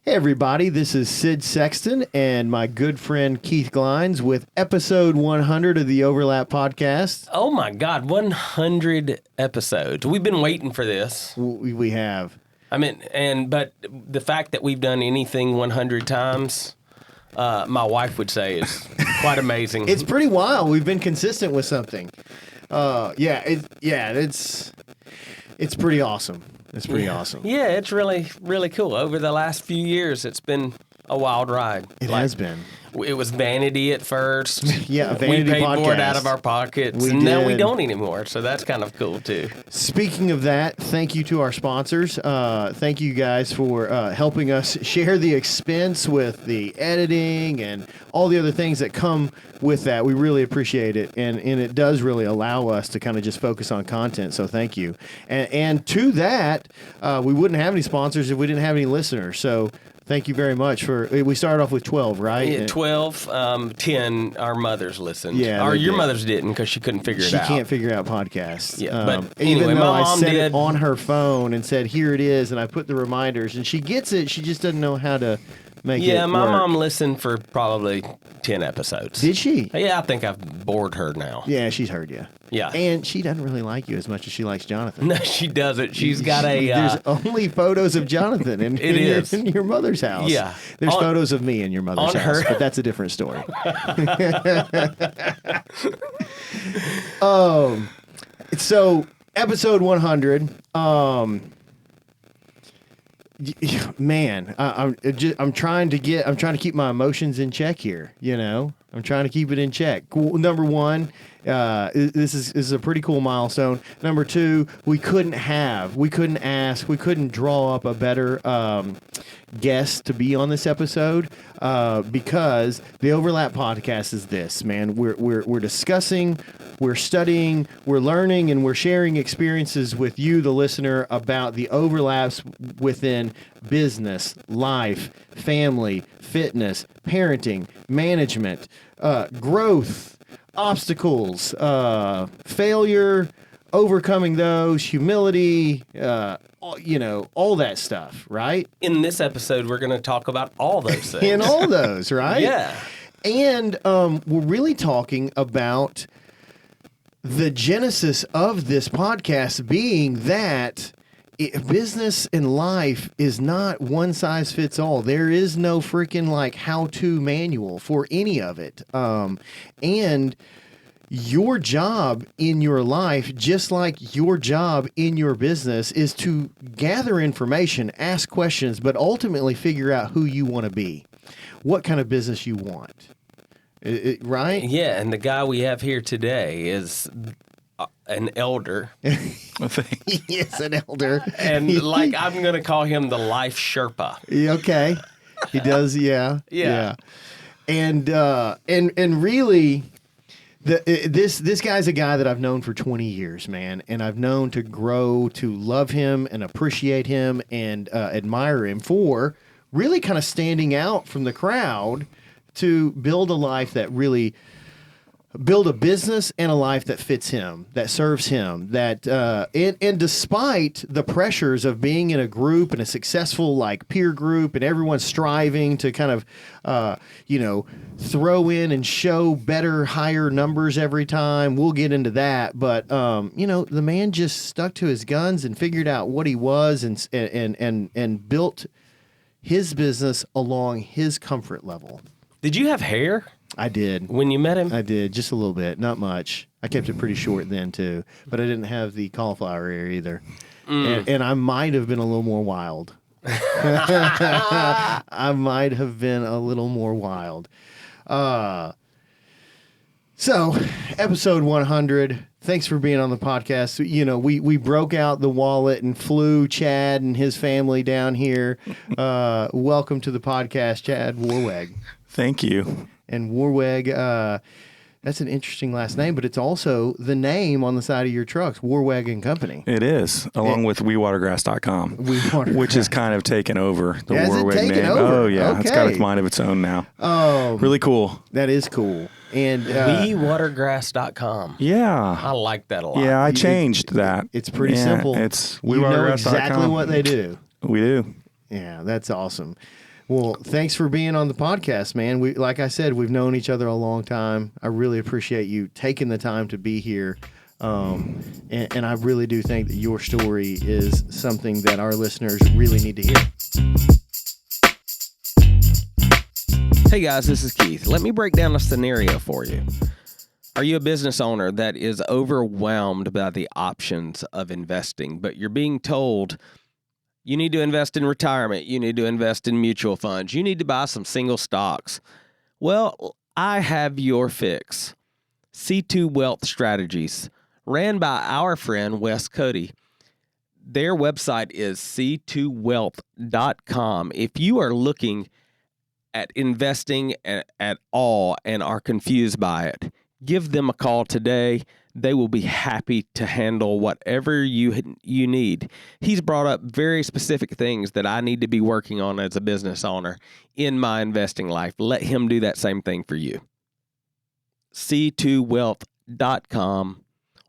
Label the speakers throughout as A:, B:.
A: Hey everybody, this is Sid Sexton and my good friend Keith Glines with episode 100 of the Overlap Podcast.
B: Oh my God, 100 episodes. We've been waiting for this.
A: We have.
B: I mean, but the fact that we've done anything 100 times, my wife would say is quite amazing.
A: It's pretty wild. We've been consistent with something. It's pretty awesome. It's pretty awesome.
B: Yeah, it's really, really cool. Over the last few years, it's been a wild ride.
A: It has been.
B: It was vanity at first.
A: Yeah, a vanity
B: We paid
A: podcast.
B: for it out of our pockets, and now we don't anymore, so that's kind of cool, too.
A: Speaking of that, thank you to our sponsors. Thank you guys for helping us share the expense with the editing and all the other things that come with that. We really appreciate it, and it does really allow us to kind of just focus on content, so thank you. And to that, we wouldn't have any sponsors if we didn't have any listeners, so thank you very much for. We started off with 12, right?
B: Yeah, 12, 10. Our mothers listened.
A: Yeah,
B: or your
A: did.
B: mother's didn't because she couldn't figure it out.
A: She can't figure out podcasts.
B: Yeah, but
A: even
B: anyway,
A: though
B: my
A: I
B: mom
A: set
B: did.
A: it on her phone and said, "Here it is," and I put the reminders, and she gets it. She just doesn't know how to make it.
B: Yeah, my
A: work.
B: mom listened for probably 10 episodes.
A: Did she?
B: Yeah, I think I've bored her now.
A: Yeah, she's heard you.
B: Yeah.
A: And she doesn't really like you as much as she likes Jonathan.
B: No, she doesn't. She's got
A: There's only photos of Jonathan in your mother's house.
B: Yeah.
A: There's photos of me in your mother's house, but that's a different story. So episode 100. Man, I'm trying to keep my emotions in check here. You know, I'm trying to keep it in check. Cool. Number one, this is a pretty cool milestone. Number two, we couldn't draw up a better guest to be on this episode because the Overlap Podcast is this, man. We're discussing, we're studying, we're learning, and we're sharing experiences with you, the listener, about the overlaps within business, life, family, fitness, parenting, management, growth, obstacles, failure, overcoming those, humility, all that stuff, right?
B: In this episode, we're going to talk about all those things.
A: In all those, right?
B: Yeah.
A: And we're really talking about the genesis of this podcast being that business and life is not one size fits all. There is no freaking how-to manual for any of it. And your job in your life, just like your job in your business, is to gather information, ask questions, but ultimately figure out who you want to be, what kind of business you want. Right?
B: Yeah, and the guy we have here today is an elder.
A: Yes, an elder.
B: And I'm going to call him the life Sherpa.
A: Okay. He does, yeah.
B: Yeah.
A: And really, this guy's a guy that I've known for 20 years, man, and I've known to grow to love him and appreciate him and admire him for really kind of standing out from the crowd to build a life that really build a business and a life that fits him, that serves him, that and despite the pressures of being in a group and a successful peer group and everyone striving to kind of throw in and show better, higher numbers every time. We'll get into that, but the man just stuck to his guns and figured out what he was and built his business along his comfort level.
B: Did you have hair?
A: I did.
B: When you met him?
A: I did, just a little bit, not much. I kept it pretty short then, too. But I didn't have the cauliflower ear either. And I might have been a little more wild. I might have been a little more wild. So, episode 100. Thanks for being on the podcast. We broke out the wallet and flew Chad and his family down here. Welcome to the podcast, Chad Warweg.
C: Thank you.
A: And Warweg, that's an interesting last name, but it's also the name on the side of your trucks, Warweg and Company.
C: It is, along with WeWatergrass.com, which has kind of taken over the Warweg name.
A: Over?
C: Oh, yeah.
A: Okay.
C: It's got its mind of its own now.
A: Oh.
C: Really cool.
A: That is cool. And
B: WeWatergrass.com.
C: Yeah.
B: I like that a lot.
C: Yeah, I changed that.
A: It's pretty simple.
C: It's
A: WeWatergrass.com. You know exactly what they do.
C: We do.
A: Yeah, that's awesome. Well, thanks for being on the podcast, man. Like I said, we've known each other a long time. I really appreciate you taking the time to be here. And I really do think that your story is something that our listeners really need to hear.
B: Hey guys, this is Keith. Let me break down a scenario for you. Are you a business owner that is overwhelmed by the options of investing, but you're being told you need to invest in retirement, you need to invest in mutual funds, you need to buy some single stocks? Well, I have your fix. C2 Wealth Strategies, ran by our friend Wes Cody. Their website is c2wealth.com. If you are looking at investing at all and are confused by it, give them a call today. They will be happy to handle whatever you need. He's brought up very specific things that I need to be working on as a business owner in my investing life. Let him do that same thing for you. c2wealth.com,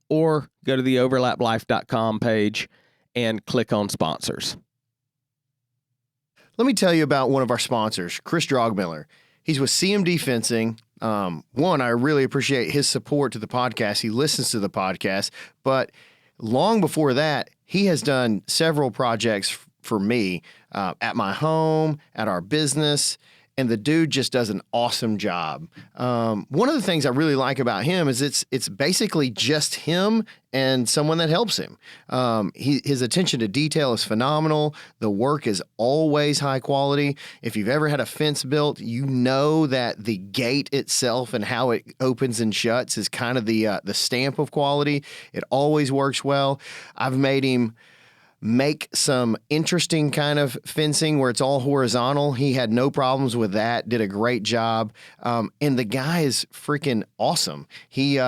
B: or go to the overlaplife.com page and click on sponsors.
A: Let me tell you about one of our sponsors, Chris Drogmiller. He's with CMD Fencing. One, I really appreciate his support to the podcast. He listens to the podcast, but long before that, he has done several projects for me at my home, at our business, and the dude just does an awesome job. One of the things I really like about him is it's basically just him and someone that helps him. His attention to detail is phenomenal. The work is always high quality. If you've ever had a fence built, you know that the gate itself and how it opens and shuts is kind of the stamp of quality. It always works well. I've made him make some interesting kind of fencing where it's all horizontal. He had no problems with that, did a great job. And the guy is freaking awesome. He's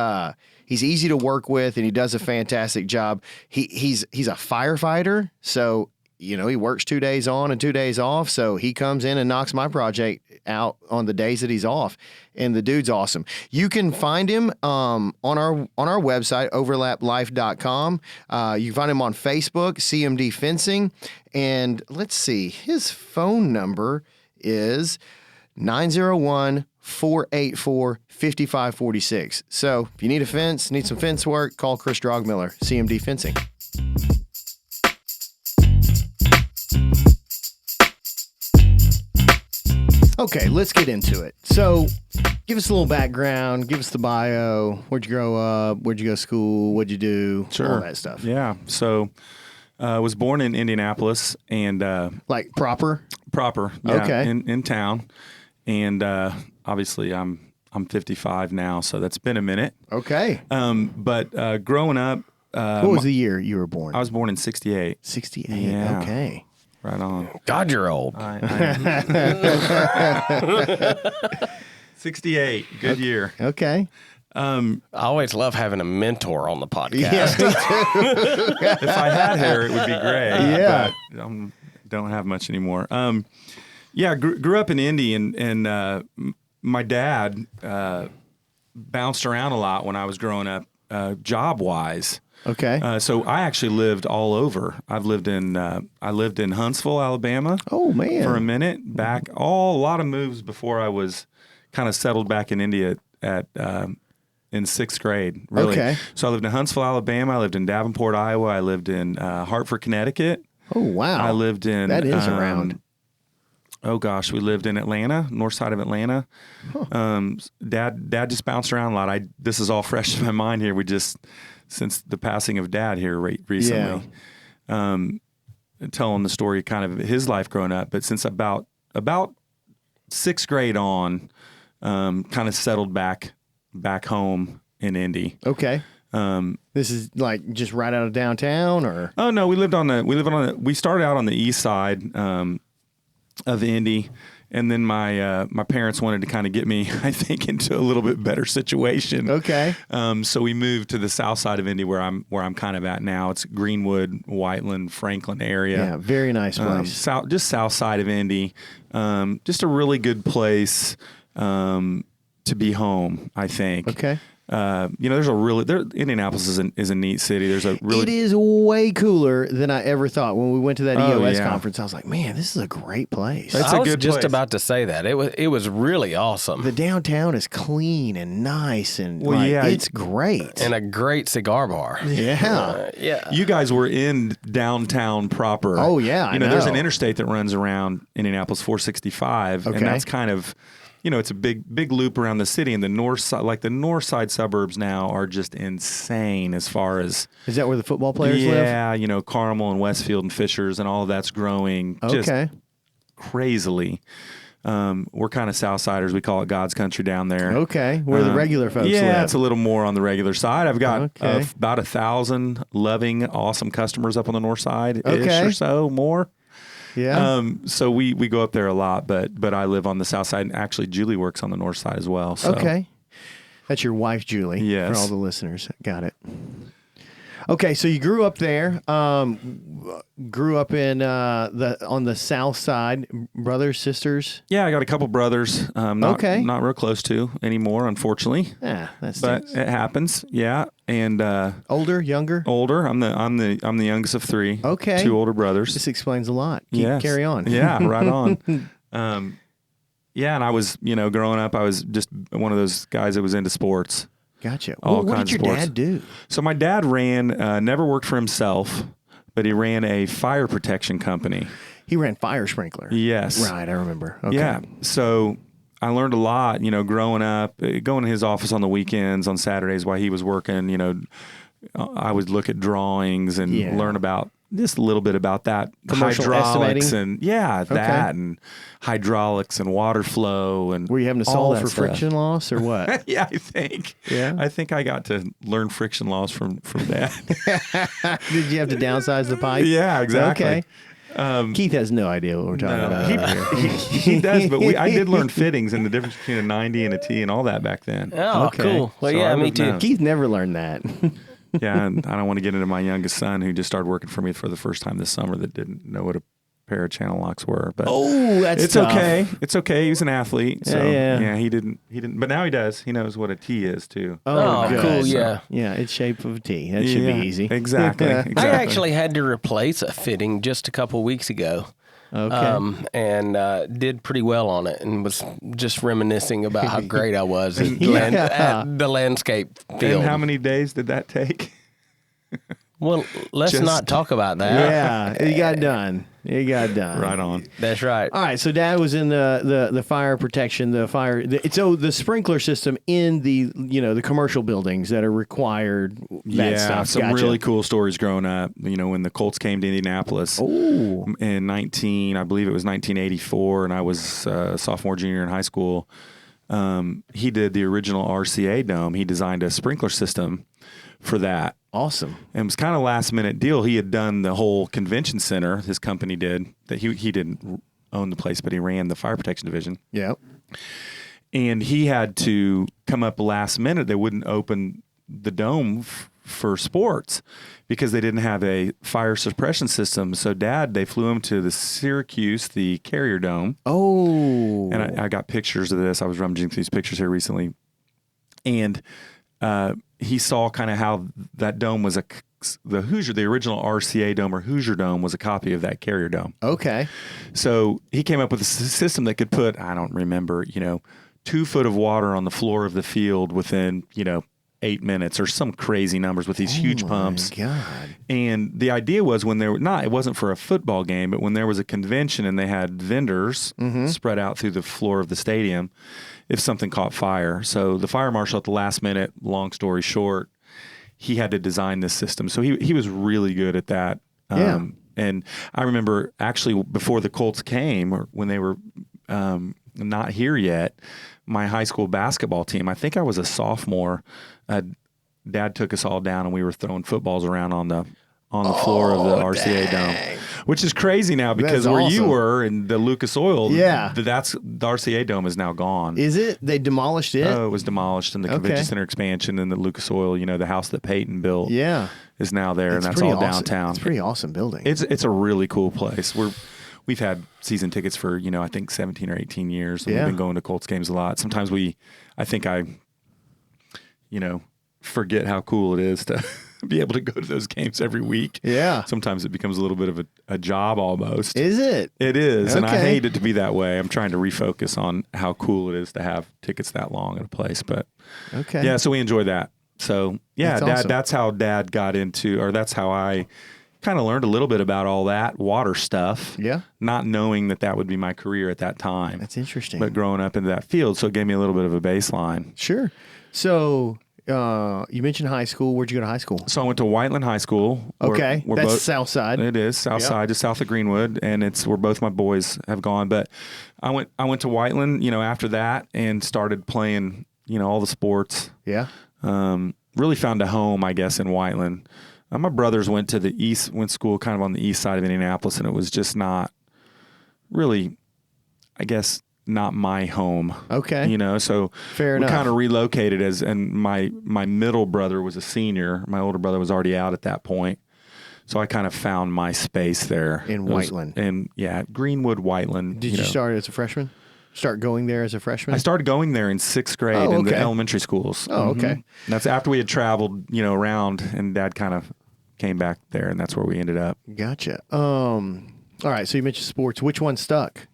A: easy to work with and he does a fantastic job. He's a firefighter. So, you know, he works 2 days on and 2 days off. So he comes in and knocks my project out on the days that he's off. And the dude's awesome. You can find him on our website, overlaplife.com. You can find him on Facebook, CMD Fencing. And let's see, his phone number is 901-484-5546. So if you need a fence, need some fence work, call Chris Drogmiller, CMD Fencing. Okay, let's get into it. So, give us a little background. Give us the bio. Where'd you grow up? Where'd you go to school? What'd you do?
C: Sure.
A: All that stuff.
C: Yeah. So, I was born in Indianapolis and
A: like proper.
C: Yeah,
A: okay.
C: In town, and obviously I'm 55 now, so that's been a minute.
A: Okay.
C: But growing up,
A: what was the year you were born?
C: I was born in 68.
A: 68.
C: Yeah.
A: Okay.
C: Right on.
B: God, you're old.
C: 68. Good year.
A: Okay.
B: I always love having a mentor on the podcast.
A: Yeah, me too.
C: If I had hair, it would be gray.
A: Yeah.
C: But don't have much anymore. Yeah, grew up in Indy, and my dad bounced around a lot when I was growing up, job-wise.
A: Okay.
C: So I actually lived all over. I lived in Huntsville, Alabama.
A: Oh man.
C: For a minute, a lot of moves before I was kind of settled back in India in sixth grade. Really.
A: Okay.
C: So I lived in Huntsville, Alabama. I lived in Davenport, Iowa. I lived in Hartford, Connecticut.
A: Oh wow.
C: I lived in
A: that is around.
C: Oh gosh, we lived in Atlanta, north side of Atlanta. Huh. Dad just bounced around a lot. This is all fresh in my mind here. Since the passing of Dad here recently, telling the story kind of his life growing up. But since about sixth grade on, kind of settled back home in Indy.
A: Okay. This is like just right out of downtown, or?
C: Oh no, we started out on the east side of Indy. And then my parents wanted to kind of get me, I think, into a little bit better situation.
A: Okay.
C: So we moved to the south side of Indy, where I'm kind of at now. It's Greenwood, Whiteland, Franklin area.
A: Yeah, very nice place.
C: Just south side of Indy. Just a really good place to be home, I think.
A: Okay.
C: there's Indianapolis is a neat city. There's a really.
A: It is way cooler than I ever thought. When we went to that EOS
C: yeah.
A: conference, I was like, man, this is a great place.
C: It's
B: I
C: a
B: was
C: good
B: just
C: place.
B: about to say that. It was really awesome.
A: The downtown is clean and nice, and
C: yeah.
A: it's great.
B: And a great cigar bar.
A: Yeah.
B: Yeah.
C: You guys were in downtown proper.
A: Oh, yeah, I
C: There's
A: know.
C: an interstate that runs around Indianapolis 465,
A: Okay.
C: and that's kind of, it's a big loop around the city. And the north side suburbs now are just insane as far as.
A: Is that where the football players live?
C: Yeah, Carmel and Westfield and Fishers and all of that's growing just
A: Okay.
C: crazily. We're kind of Southsiders. We call it God's country down there.
A: Okay. Where the regular folks live.
C: Yeah, it's a little more on the regular side. I've got
A: Okay.
C: about 1,000 loving, awesome customers up on the north side,
A: Okay.
C: ish or so, more.
A: Yeah.
C: So we go up there a lot, but I live on the south side, and actually Julie works on the north side as well. So.
A: Okay. That's your wife, Julie.
C: Yes.
A: For all the listeners. Got it. Okay, so you grew up there. Grew up in on the south side. Brothers, sisters.
C: Yeah, I got a couple brothers. Not real close to anymore, unfortunately.
A: Yeah, that's
C: But it happens. Yeah, and
A: older, younger.
C: older. I'm the youngest of three.
A: Okay.
C: 2 older brothers.
A: This explains a lot.
C: Yes.
A: Carry on.
C: Yeah, right on. Yeah, and I was, growing up, I was just one of those guys that was into sports.
A: Gotcha.
C: All
A: What
C: kinds
A: did
C: of
A: your
C: sports.
A: dad do?
C: So my dad never worked for himself, but he ran a fire protection company.
A: He ran fire sprinkler.
C: Yes.
A: Right, I remember. Okay.
C: Yeah. So I learned a lot, growing up, going to his office on the weekends, on Saturdays while he was working, I would look at drawings and
A: Yeah.
C: learn about just a little bit about that.
A: Commercial
C: hydraulics
A: estimating?
C: and that and hydraulics and water flow and
A: Were you having to
C: all
A: solve
C: that
A: for
C: stuff.
A: friction loss or what?
C: Yeah, I think.
A: Yeah?
C: I think I got to learn friction laws from Dad.
A: Did you have to downsize the pipe?
C: Yeah, exactly.
A: Okay. Keith has no idea what we're talking about.
C: He does, but I did learn fittings and the difference between a 90 and a T and all that back then.
B: Oh,
A: Okay.
B: cool. Well,
C: So
B: yeah,
C: I
B: me
C: would
B: too.
C: know.
A: Keith never learned that.
C: Yeah, and I don't want to get into my youngest son who just started working for me for the first time this summer that didn't know what a pair of channel locks were. But
A: Oh, that's
C: it's
A: tough.
C: okay. It's okay. He was an athlete, so
A: Yeah.
C: he didn't. But now he does. He knows what a T is too.
B: Oh,
A: good.
B: cool, yeah.
A: Yeah, it's shape of a T. That should
C: Yeah,
A: be easy.
C: Exactly.
B: I
C: Exactly.
B: actually had to replace a fitting just a couple weeks ago.
A: Okay.
B: And did pretty well on it, and was just reminiscing about how great I was at the landscape field.
C: And how many days did that take?
B: Well, let's
C: Just-
B: not talk about that.
A: Yeah, it got done. It got done.
C: Right on.
B: That's right.
A: All right, so Dad was in the fire protection, so the sprinkler system in the commercial buildings that are required. That stuff.
C: Some
A: Gotcha.
C: really cool stories growing up. When the Colts came to Indianapolis in I believe it was 1984, and I was a sophomore, junior in high school. He did the original RCA dome. He designed a sprinkler system for that.
A: Awesome.
C: And it was kind of a last minute deal. He had done the whole convention center. His company did that. He didn't own the place, but he ran the fire protection division.
A: Yep.
C: And he had to come up last minute. They wouldn't open the dome for sports because they didn't have a fire suppression system. So they flew him to the Syracuse, the Carrier Dome.
A: Oh.
C: And I got pictures of this. I was rummaging through these pictures here recently. And he saw kind of how that dome was the original RCA dome or Hoosier dome was a copy of that Carrier Dome.
A: Okay.
C: So he came up with a system that could put, I don't remember, 2 foot of water on the floor of the field within, 8 minutes or some crazy numbers with these huge pumps.
A: God.
C: And the idea was it wasn't for a football game, but when there was a convention and they had vendors spread out through the floor of the stadium, if something caught fire. So the fire marshal at the last minute, long story short, he had to design this system. So he was really good at that.
A: Yeah.
C: And I remember actually before the Colts came, or when they were not here yet, my high school basketball team, I think I was a sophomore, Dad took us all down and we were throwing footballs around on the floor of the RCA dome, which is crazy now because
A: That's
C: where you
A: awesome.
C: were in the Lucas Oil, the RCA dome is now gone.
A: Is it? They demolished it?
C: Oh, it was demolished in the convention
A: Okay.
C: center expansion, and the Lucas Oil, the house that Peyton built,
A: Yeah.
C: is now there, and
A: It's
C: that's
A: pretty
C: all
A: awesome.
C: downtown.
A: It's a pretty awesome building.
C: It's a really cool place. We've had season tickets for I think 17 or 18 years, and
A: Yeah.
C: we've been going to Colts games a lot. Sometimes forget how cool it is to be able to go to those games every week.
A: Yeah.
C: Sometimes it becomes a little bit of a job almost.
A: Is it?
C: It is. And I
A: Okay.
C: hate it to be that way. I'm trying to refocus on how cool it is to have tickets that long at a place. But
A: Okay.
C: yeah, so we enjoy that. So yeah,
A: That's awesome.
C: that's how Dad got into, or that's how I kind of learned a little bit about all that water stuff.
A: Yeah.
C: Not knowing that would be my career at that time.
A: That's interesting.
C: But growing up into that field, so it gave me a little bit of a baseline.
A: Sure. So you mentioned high school. Where'd you go to high school?
C: So I went to Whiteland High School.
A: Okay.
C: We're
A: That's
C: both,
A: South Side.
C: It is South
A: Yep.
C: Side, just south of Greenwood, and it's where both my boys have gone. But I went to Whiteland, after that, and started playing, all the sports.
A: Yeah.
C: Really found a home, I guess, in Whiteland. My brothers went school kind of on the east side of Indianapolis, and it was just not really, I guess, not my home.
A: Okay.
C: So
A: Fair
C: we
A: enough.
C: kind of relocated and my middle brother was a senior. My older brother was already out at that point. So I kind of found my space there.
A: In Whiteland.
C: Greenwood, Whiteland.
A: Did you start as a freshman? Start going there as a freshman?
C: I started going there in 6th grade in the
A: okay.
C: elementary schools.
A: Oh, okay.
C: And that's after we had traveled, around, and Dad kind of came back there, and that's where we ended up.
A: Gotcha. All right. So you mentioned sports. Which one stuck?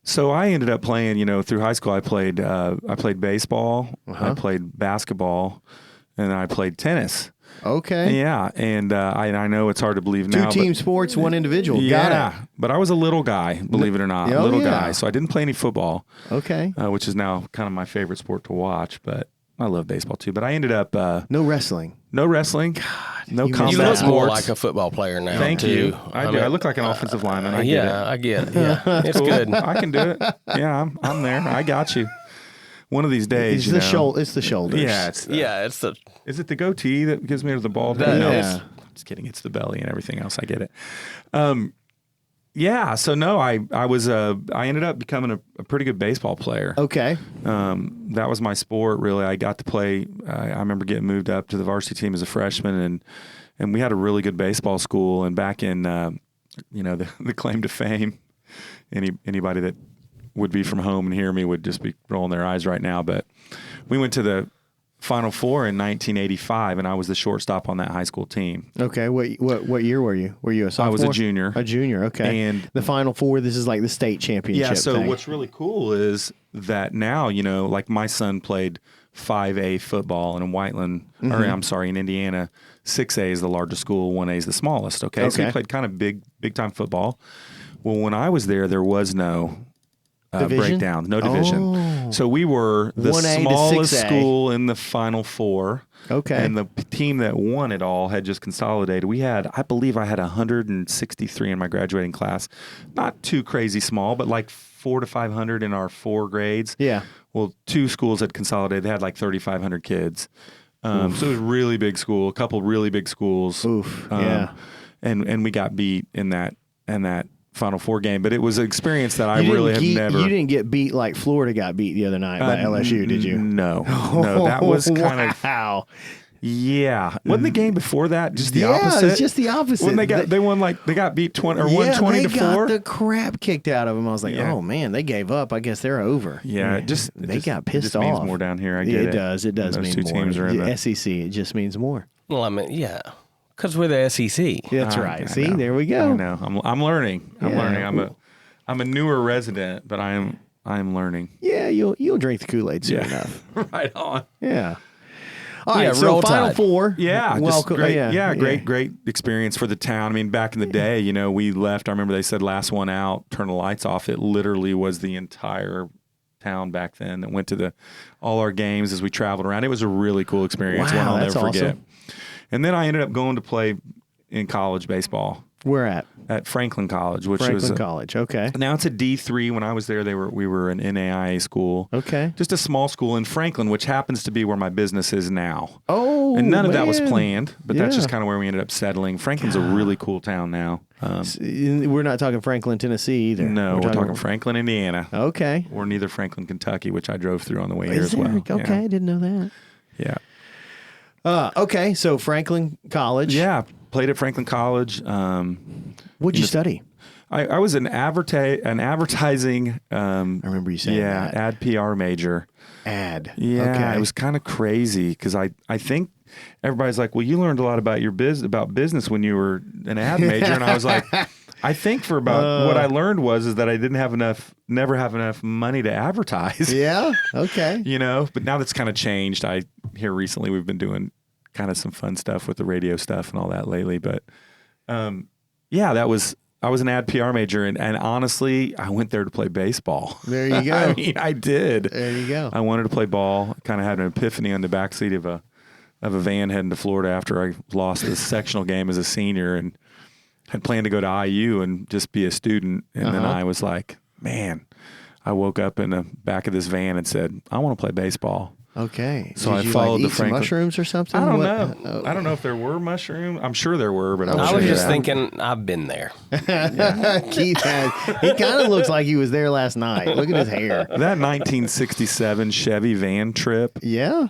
C: So I ended up playing, through high school. I played baseball, I played basketball, and I played tennis.
A: Okay.
C: Yeah, and I know it's hard to believe now.
A: Two team sports, one individual.
C: Yeah,
A: Got it.
C: but I was a little guy, believe it or not,
A: Oh,
C: little
A: yeah.
C: guy. So I didn't play any football,
A: Okay.
C: which is now kind of my favorite sport to watch. But I love baseball too. But I ended up
A: No wrestling.
C: no wrestling, no
A: you
C: combat
B: You look
C: sports.
B: more like a football player now.
C: Thank
B: too.
C: you. I do.
B: mean,
C: I look like an offensive lineman. I
B: I get it. Yeah, it's
C: Cool.
B: good.
C: I can do it. Yeah, I'm there. I got you. One of these days,
A: It's the shoulder. It's the shoulders.
C: Yeah,
B: It's the
C: Is it the goatee that gives me the ball?
B: That
C: No,
A: is.
C: it's- just kidding. It's the belly and everything else. I get it. Yeah. So no, I ended up becoming a pretty good baseball player.
A: Okay.
C: That was my sport. Really, I got to play. I remember getting moved up to the varsity team as a freshman, and we had a really good baseball school. And back in the claim to fame, anybody that would be from home and hear me would just be rolling their eyes right now. But we went to the Final Four in 1985, and I was the shortstop on that high school team.
A: Okay. What year were you? Were you a sophomore?
C: I was a junior.
A: A junior. Okay.
C: And
A: the Final Four. This is like the state championship.
C: Yeah, so
A: thing.
C: what's really cool is that now, like my son played 5A football, and in Whiteland, or I'm sorry, in Indiana, 6A is the largest school, 1A is the smallest, okay? So he
A: Okay.
C: played kind of big time football. Well, when I was there was no
A: Division?
C: breakdown, no division.
A: Oh.
C: So we were the
A: 1A to
C: smallest
A: 6A.
C: school in the Final Four.
A: Okay.
C: And the team that won it all had just consolidated. I believe I had 163 in my graduating class. Not too crazy small, but like 400 to 500 in our 4 grades.
A: Yeah.
C: Well, 2 schools had consolidated. They had like 3,500 kids. So it was a really big school, a couple really big schools.
A: Oof. Yeah.
C: And we got beat in that Final Four game, but it was an experience that I
A: You
C: really
A: didn't
C: have
A: ge-
C: never.
A: You didn't get beat like Florida got beat the other night by LSU, did you?
C: No, that was kind of
A: Wow.
C: yeah. Wasn't the game before that just the
A: Yeah,
C: opposite?
A: it's just the opposite.
C: When they got beat 20 or won 20 to 4.
A: They got the crap kicked out of them. I was like,
C: Yeah.
A: oh man, they gave up. I guess they're over.
C: Yeah, it
A: got pissed
C: just means
A: off.
C: more down here. I get
A: Yeah,
C: it.
A: it does. It does
C: Those
A: mean
C: 2
A: more.
C: teams are in
A: The
C: the
A: SEC. It just means more.
B: well, I mean, yeah, because we're the SEC.
A: That's
C: I
A: right.
C: know.
A: See, there we go.
C: I know. I'm learning. I'm
A: Yeah.
C: learning. I'm a newer resident, but I am learning.
A: Yeah, you'll drink the Kool-Aid soon
C: Yeah.
A: enough.
C: Right on.
A: Yeah. All right.
B: Yeah,
A: So
B: roll
A: Final
B: Tide.
A: Four.
C: Yeah, just
A: Welcome.
C: great.
A: Yeah.
C: Great experience for the town. I mean, back in the day, we left. I remember they said last one out, turn the lights off. It literally was the entire town back then that went to all our games as we traveled around. It was a really cool experience.
A: Wow,
C: one I'll
A: that's
C: never forget.
A: awesome.
C: And then I ended up going to play in college baseball
A: Where at?
C: at Franklin College, which was
A: Franklin College. Okay.
C: now it's a D3. When I was there, we were an NAIA school.
A: Okay.
C: Just a small school in Franklin, which happens to be where my business is now.
A: Oh,
C: And none of that was
A: man.
C: planned, but that's just
A: Yeah.
C: kind of where we ended up settling. Franklin's a really cool town now.
A: We're not talking Franklin, Tennessee either.
C: No, we're talking Franklin, Indiana,
A: Okay.
C: or neither Franklin, Kentucky, which I drove through on the way here
A: Is
C: as well.
A: there? Okay, I didn't know that.
C: Yeah.
A: Okay, so Franklin College.
C: Yeah. Played at Franklin College.
A: What'd you study?
C: I was an advertising.
A: I remember you saying that.
C: Ad PR major.
A: Ad.
C: Yeah,
A: Okay.
C: it was kind of crazy because I think everybody's like, well, you learned a lot about about business when you were an ad major, and I was like, I think for about what I learned is that I never have enough money to advertise.
A: Yeah. Okay.
C: But now that's kind of changed. Here recently we've been doing kind of some fun stuff with the radio stuff and all that lately. But I was an ad PR major, and honestly, I went there to play baseball.
A: There you go.
C: I mean, I did.
A: There you go.
C: I wanted to play ball. Kind of had an epiphany on the backseat of a van heading to Florida after I lost the sectional game as a senior, and had planned to go to IU and just be a student. And then I was like, man, I woke up in the back of this van and said, I want to play baseball.
A: Okay.
C: So
A: Did
C: I
A: you
C: followed
A: eat
C: the
A: some
C: Franklin
A: mushrooms or something?
C: I don't
A: What-
C: know.
A: oh.
C: I don't know if there were mushrooms. I'm sure there were, but
B: I was
C: figure
B: just
C: it out.
B: thinking, I've been there.
A: Keith he kind of looks like he was there last night. Look at his hair.
C: That 1967 Chevy van trip,
A: Yeah.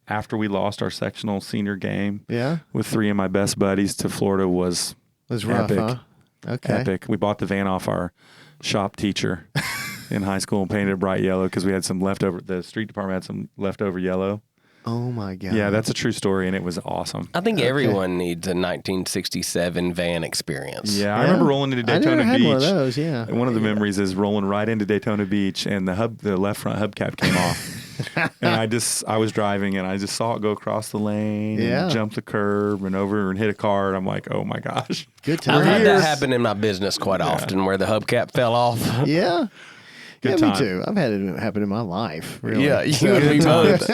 C: after we lost our sectional senior game
A: Yeah.
C: with 3 of my best buddies to Florida was
A: It was rough,
C: epic.
A: huh? Okay.
C: Epic. We bought the van off our shop teacher in high school and painted it bright yellow because we had some leftover. The street department had some leftover yellow.
A: Oh my God.
C: Yeah, that's a true story, and it was awesome.
B: I think everyone needs a 1967 van experience.
C: Yeah, I remember rolling into
A: I
C: Daytona
A: never had
C: Beach.
A: one of those. Yeah.
C: And one of the memories is rolling right into Daytona Beach, and the left front hubcap came off. And I was driving, and I just saw it go across the lane,
A: Yeah.
C: and jump the curb, and over and hit a car. And I'm like, oh my gosh.
A: Good
B: I've
A: time.
B: had that happen in my business quite often, where the hubcap fell off.
A: Yeah.
C: Good
A: Me
C: time.
A: too. I've had it happen in my life. Really.
B: Yeah, you and me both.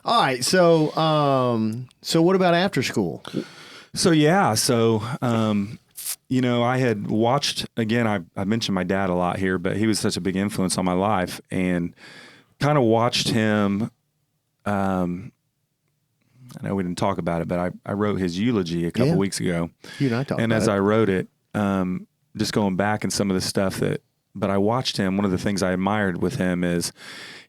A: All right. So, what about after school?
C: So I had watched, again, I mentioned my dad a lot here, but he was such a big influence on my life, and kind of watched him. I know we didn't talk about it, but I wrote his eulogy a couple weeks ago.
A: You and I talked
C: And
A: about
C: as
A: it.
C: I wrote it, just going back and some of the stuff but I watched him. One of the things I admired with him is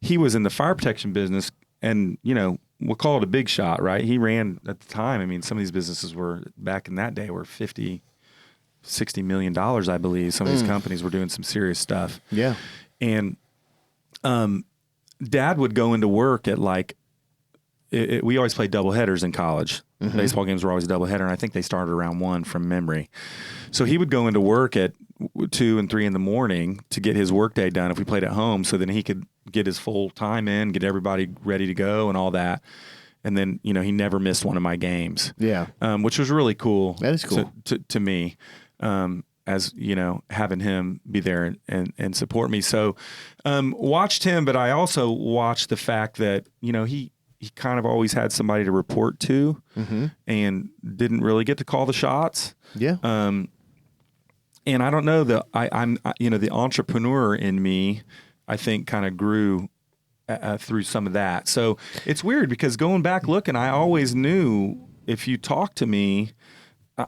C: he was in the fire protection business, and, we'll call it a big shot, right? He ran at the time. I mean, some of these businesses were back in that day were $50, $60 million, I believe. Some of these companies were doing some serious stuff.
A: Yeah.
C: And Dad would go into work at we always played double headers in college. Baseball games were always a double header, and I think they started around 1 from memory. So he would go into work at 2 and 3 in the morning to get his workday done if we played at home, so then he could get his full time in, get everybody ready to go and all that. And then, he never missed one of my games.
A: Yeah.
C: Which was really cool.
A: That is cool.
C: To me, as, having him be there and support me. So watched him, but I also watched the fact that, he kind of always had somebody to report to and didn't really get to call the shots.
A: Yeah.
C: And I don't know the entrepreneur in me, I think, kind of grew through some of that. So it's weird because going back looking, I always knew if you talked to me,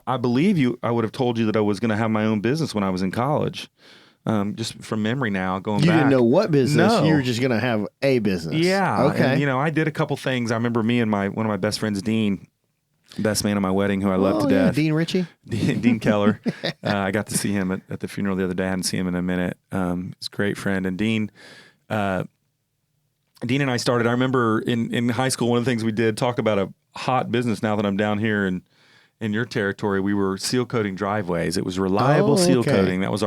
C: I believe I would have told you that I was going to have my own business when I was in college. Just from memory now, going back.
A: You didn't know what business.
C: No.
A: You were just going to have a business.
C: Yeah.
A: Okay.
C: And, I did a couple things. I remember me and one of my best friends, Dean, best man at my wedding, who I love to death.
A: Dean Ritchie.
C: Dean Keller. I got to see him at the funeral the other day. I hadn't seen him in a minute. He's a great friend. And Dean and I started, I remember in high school, one of the things we did, talk about a hot business now that I'm down here in your territory, we were seal coating driveways. It was reliable seal coating. That was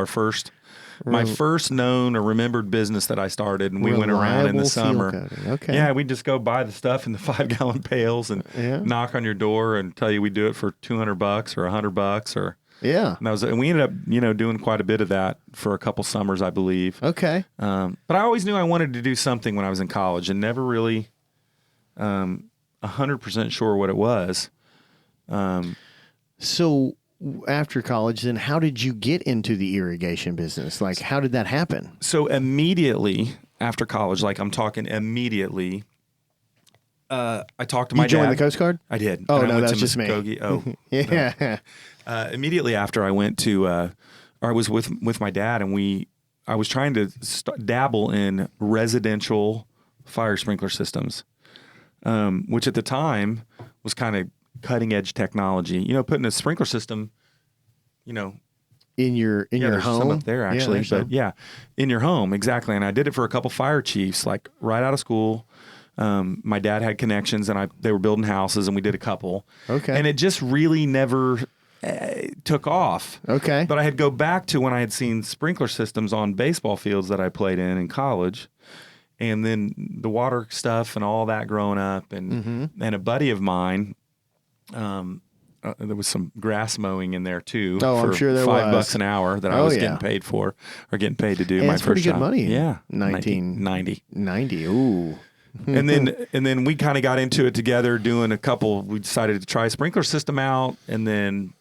C: my first known or remembered business that I started, and we went around in the
A: Reliable seal
C: summer.
A: coating. Okay.
C: Yeah, we'd just go buy the stuff in the 5-gallon pails and knock on your door and tell you we'd do it for $200 or $100 or.
A: Yeah.
C: And we ended up, doing quite a bit of that for a couple summers, I believe.
A: Okay.
C: But I always knew I wanted to do something when I was in college, and never really 100% sure what it was.
A: So after college, then how did you get into the irrigation business? Like, how did that happen?
C: So immediately after college, I'm talking immediately, I talked to my dad.
A: You joined the Coast Guard?
C: I did.
A: Oh,
C: And I
A: no,
C: went
A: that's
C: to
A: just me.
C: Muskogee. Oh,
A: Yeah.
C: immediately after I went to, I was with my dad, and I was trying to dabble in residential fire sprinkler systems, which at the time was kind of cutting edge technology. Putting a sprinkler system,
A: in your
C: there's
A: home
C: some up there actually,
A: there's
C: but
A: some.
C: yeah, in your home, exactly. And I did it for a couple fire chiefs, like right out of school. My dad had connections, and they were building houses, and we did a couple.
A: Okay.
C: And it just really never took off.
A: Okay.
C: But I had go back to when I had seen sprinkler systems on baseball fields that I played in college, and then the water stuff and all that growing up, and a buddy of mine. There was some grass mowing in there too.
A: Oh,
C: for
A: I'm sure there
C: $5
A: was.
C: an hour that I was getting paid for, or getting paid to do
A: And
C: my
A: that's
C: first
A: pretty good
C: job.
A: money in
C: Yeah,
A: 1990.
C: 90.
A: Ooh.
C: and then we kind of got into it together, doing a couple. We decided to try a sprinkler system out, and then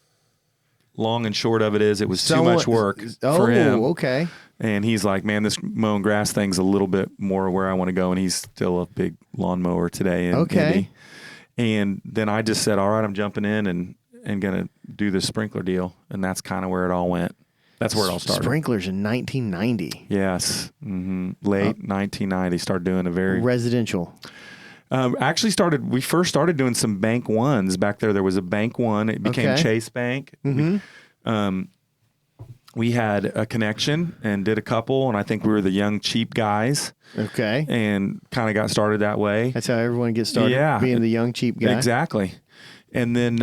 C: long and short of it is, it was too much work for him.
A: Okay.
C: And he's like, man, this mowing grass thing's a little bit more where I want to go. And he's still a big lawnmower today in Indy. And then I just said, all right, I'm jumping in and going to do this sprinkler deal. And that's kind of where it all went. That's where it all started.
A: Sprinklers in 1990.
C: Yes. Late 1990. Started doing a very...
A: Residential.
C: We first started doing some Bank Ones back there. There was a Bank One. It became Chase Bank. We had a connection and did a couple, and I think we were the young, cheap guys.
A: Okay.
C: And kind of got started that way.
A: That's how everyone gets started, being the young, cheap guy.
C: Exactly. And then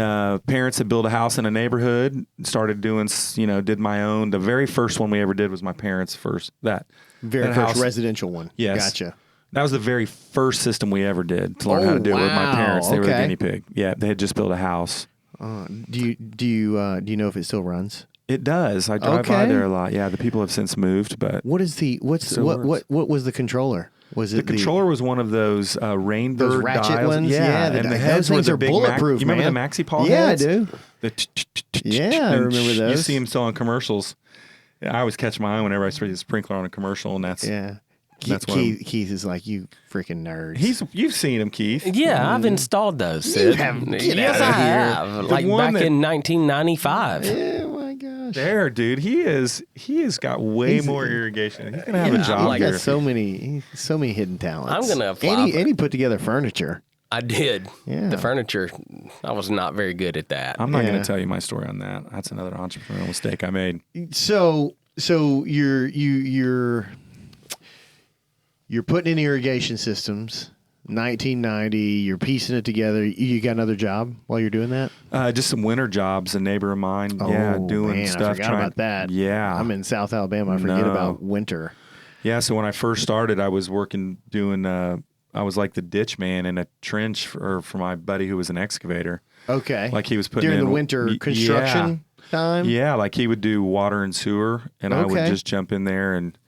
C: parents had built a house in a neighborhood, started doing, did my own. The very first one we ever did was my parents' first. That
A: first
C: house,
A: residential one.
C: Yes.
A: Gotcha.
C: That was the very first system we ever did to learn how to do it with my parents. They were the guinea pig. Yeah, they had just built a house.
A: Do you know if it still runs?
C: It does. I drive by there a lot. Yeah, the people have since moved, but
A: what was the controller? Was it
C: the controller? Was one of those Rainbird
A: those ratchet
C: dials.
A: ones?
C: Yeah,
A: and
C: the heads
A: those things
C: were
A: are
C: the big
A: bulletproof.
C: You remember
A: man.
C: the Maxi Paw
A: Yeah,
C: heads?
A: I do. Yeah, I remember those.
C: You see them still on commercials. I always catch my eye whenever I see a sprinkler on a commercial, and that's That's
A: Keith is like, you freaking nerds.
C: You've seen him, Keith.
B: Yeah, I've installed those. Sid. Yes, I have. Like back in 1995.
A: Oh my gosh.
C: There, dude. He has got way more irrigation. He's gonna have a job
A: He's
C: here.
A: got so many hidden talents.
B: I'm gonna
A: and he put together furniture.
B: I did.
A: Yeah.
B: The furniture, I was not very good at that.
C: I'm not going to tell you my story on that. That's another entrepreneurial mistake I made.
A: So you're putting in irrigation systems. 1990, you're piecing it together. You got another job while you're doing that?
C: Just some winter jobs. A neighbor of mine, doing stuff.
A: I forgot about that.
C: Yeah,
A: I'm in South Alabama. I forget about winter.
C: Yeah, so when I first started, I was doing. I was like the ditch man in a trench for my buddy who was an excavator.
A: Okay,
C: like he was putting
A: during
C: in
A: the winter construction time.
C: Yeah, like he would do water and sewer, and I would just jump in there and,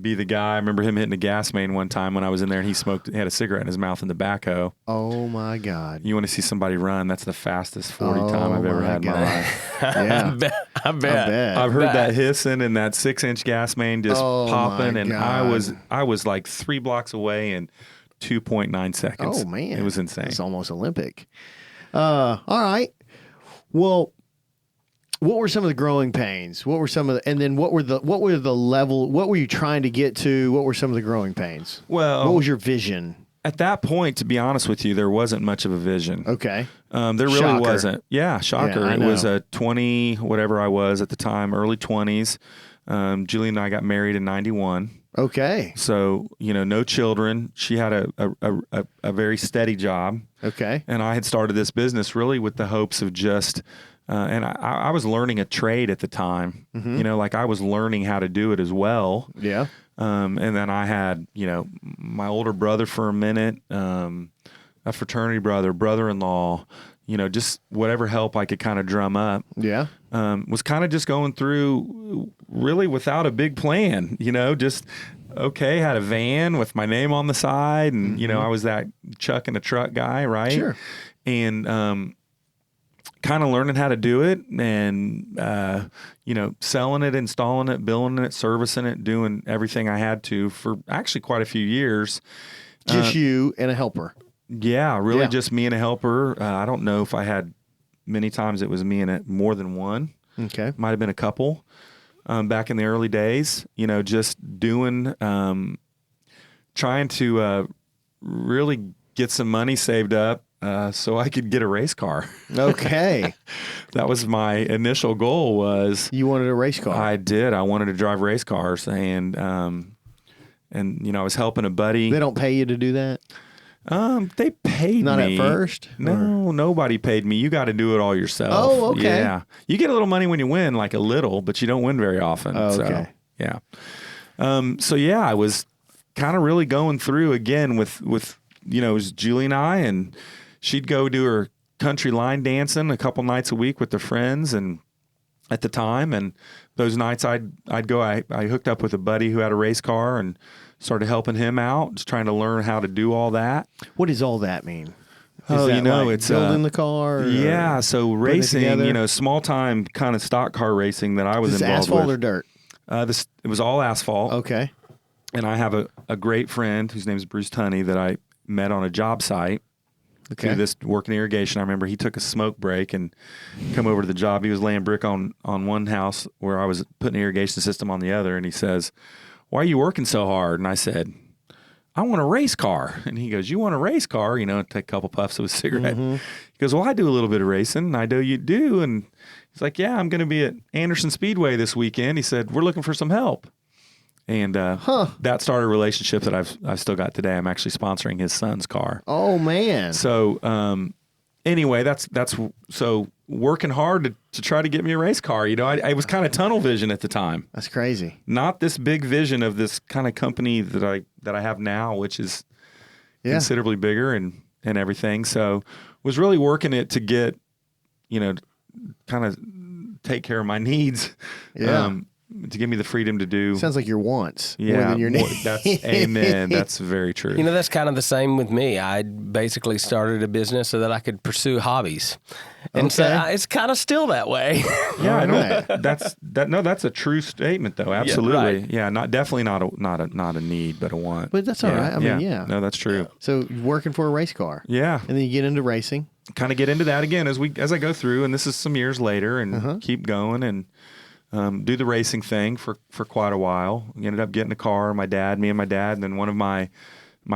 C: be the guy. I remember him hitting a gas main one time when I was in there, and he had a cigarette in his mouth and the backhoe.
A: Oh my God!
C: You want to see somebody run? That's the fastest 40 time I've ever had in my life.
A: Yeah,
B: I bet.
C: I've heard that hissing and that 6-inch gas main just popping, and
A: God.
C: I was like 3 blocks away in 2.9 seconds.
A: Oh man,
C: it was insane.
A: It's almost Olympic. All right. Well, what were some of the growing pains? What were some of the, and then what were the level? What were you trying to get to? What were some of the growing pains?
C: Well,
A: what was your vision?
C: At that point, to be honest with you, there wasn't much of a vision.
A: Okay.
C: There really wasn't. Yeah, shocker.
A: Yeah,
C: it was a 20, whatever I was at the time, early 20s. Julie and I got married in 91.
A: Okay.
C: So, no children. She had a very steady job.
A: Okay.
C: And I had started this business really with the hopes of just, and I was learning a trade at the time. Mm-hmm. Like I was learning how to do it as well.
A: Yeah.
C: And then I had, my older brother for a minute, a fraternity brother-in-law, just whatever help I could kind of drum up.
A: Yeah.
C: Was kind of just going through really without a big plan, just, had a van with my name on the side. And,
A: mm-hmm.
C: I was that chuck in a truck guy, right?
A: Sure.
C: And kind of learning how to do it and, selling it, installing it, billing it, servicing it, doing everything I had to for actually quite a few years.
A: Just you and a helper.
C: Yeah, really just me and a helper. I don't know if I had many times it was me and more than one.
A: Okay.
C: Might have been a couple back in the early days, just doing, trying to really get some money saved up so I could get a race car.
A: Okay.
C: That was my initial goal. Was
A: You wanted a race car.
C: I did. I wanted to drive race cars, and I was helping a buddy.
A: They don't pay you to do that?
C: They paid
A: Not
C: me.
A: at first?
C: No, nobody paid me. You got to do it all yourself.
A: Oh, okay.
C: Yeah. You get a little money when you win, like a little, but you don't win very often.
A: Oh, okay.
C: So, yeah. I was kind of really going through again with it was Julie and I, and she'd go do her country line dancing a couple nights a week with her friends, and at the time, and those nights I'd go. I hooked up with a buddy who had a race car and started helping him out, just trying to learn how to do all that.
A: What does all that mean?
C: It's
A: building the car.
C: Yeah, so racing,
A: together?
C: Small time kind of stock car racing that I was
A: Is it
C: involved
A: asphalt
C: with.
A: or dirt?
C: It was all asphalt.
A: Okay.
C: And I have a great friend whose name is Bruce Tunney that I met on a job site.
A: Okay.
C: Through this working irrigation. I remember he took a smoke break and come over to the job. He was laying brick on one house where I was putting an irrigation system on the other. And he says, "Why are you working so hard?" And I said, "I want a race car." And he goes, "You want a race car?" Take a couple puffs of a cigarette.
A: Mm-hmm.
C: He goes, "Well, I do a little bit of racing." And I know you do. And he's like, "Yeah, I'm going to be at Anderson Speedway this weekend." He said, "We're looking for some help." And that started a relationship that I've still got today. I'm actually sponsoring his son's car.
A: Oh, man.
C: So anyway, that's so working hard to try to get me a race car. I was kind of tunnel vision at the time.
A: That's crazy.
C: Not this big vision of this kind of company that I have now, which is considerably bigger and everything. So was really working it to get, kind of take care of my needs.
A: Yeah.
C: To give me the freedom to do.
A: Sounds like your wants
C: Yeah,
A: more than your needs.
C: that's amen. That's very true.
B: That's kind of the same with me. I basically started a business so that I could pursue hobbies. And so it's kind of still that way.
C: Yeah, I know.
A: Right.
C: That's a true statement though. Absolutely.
B: Yeah, right.
C: Definitely not a need, but a want.
A: But that's all right. I mean, yeah.
C: No, that's true.
A: So you're working for a race car.
C: Yeah.
A: And then you get into racing.
C: Kind of get into that again as I go through, and this is some years later, and keep going and do the racing thing for quite a while. We ended up getting a car, me and my dad, and then one of my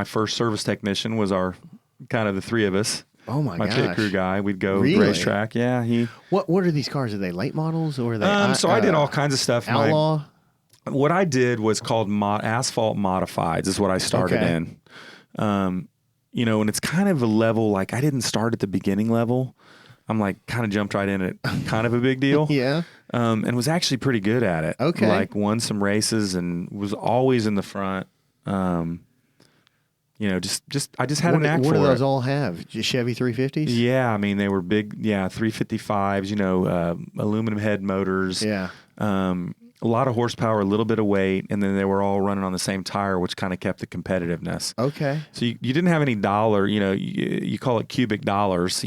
C: first service technician was our kind of the three of us.
A: Oh my gosh.
C: pit crew guy. We'd go
A: Really?
C: racetrack. Yeah,
A: What are these cars? Are they late models or are they?
C: So I did all kinds of stuff.
A: Outlaw.
C: What I did was called asphalt modifieds. Is what I started in. And it's kind of a level like I didn't start at the beginning level. I'm like kind of jumped right in at kind of a big deal.
A: Yeah.
C: And was actually pretty good at it.
A: Okay.
C: Like won some races and was always in the front. I just had a knack for it.
A: What do those all have? Just Chevy 350s?
C: Yeah, I mean they were big. Yeah, 355s. Aluminum head motors.
A: Yeah.
C: A lot of horsepower, a little bit of weight, and then they were all running on the same tire, which kind of kept the competitiveness.
A: Okay.
C: So you didn't have any dollar. You call it cubic dollars.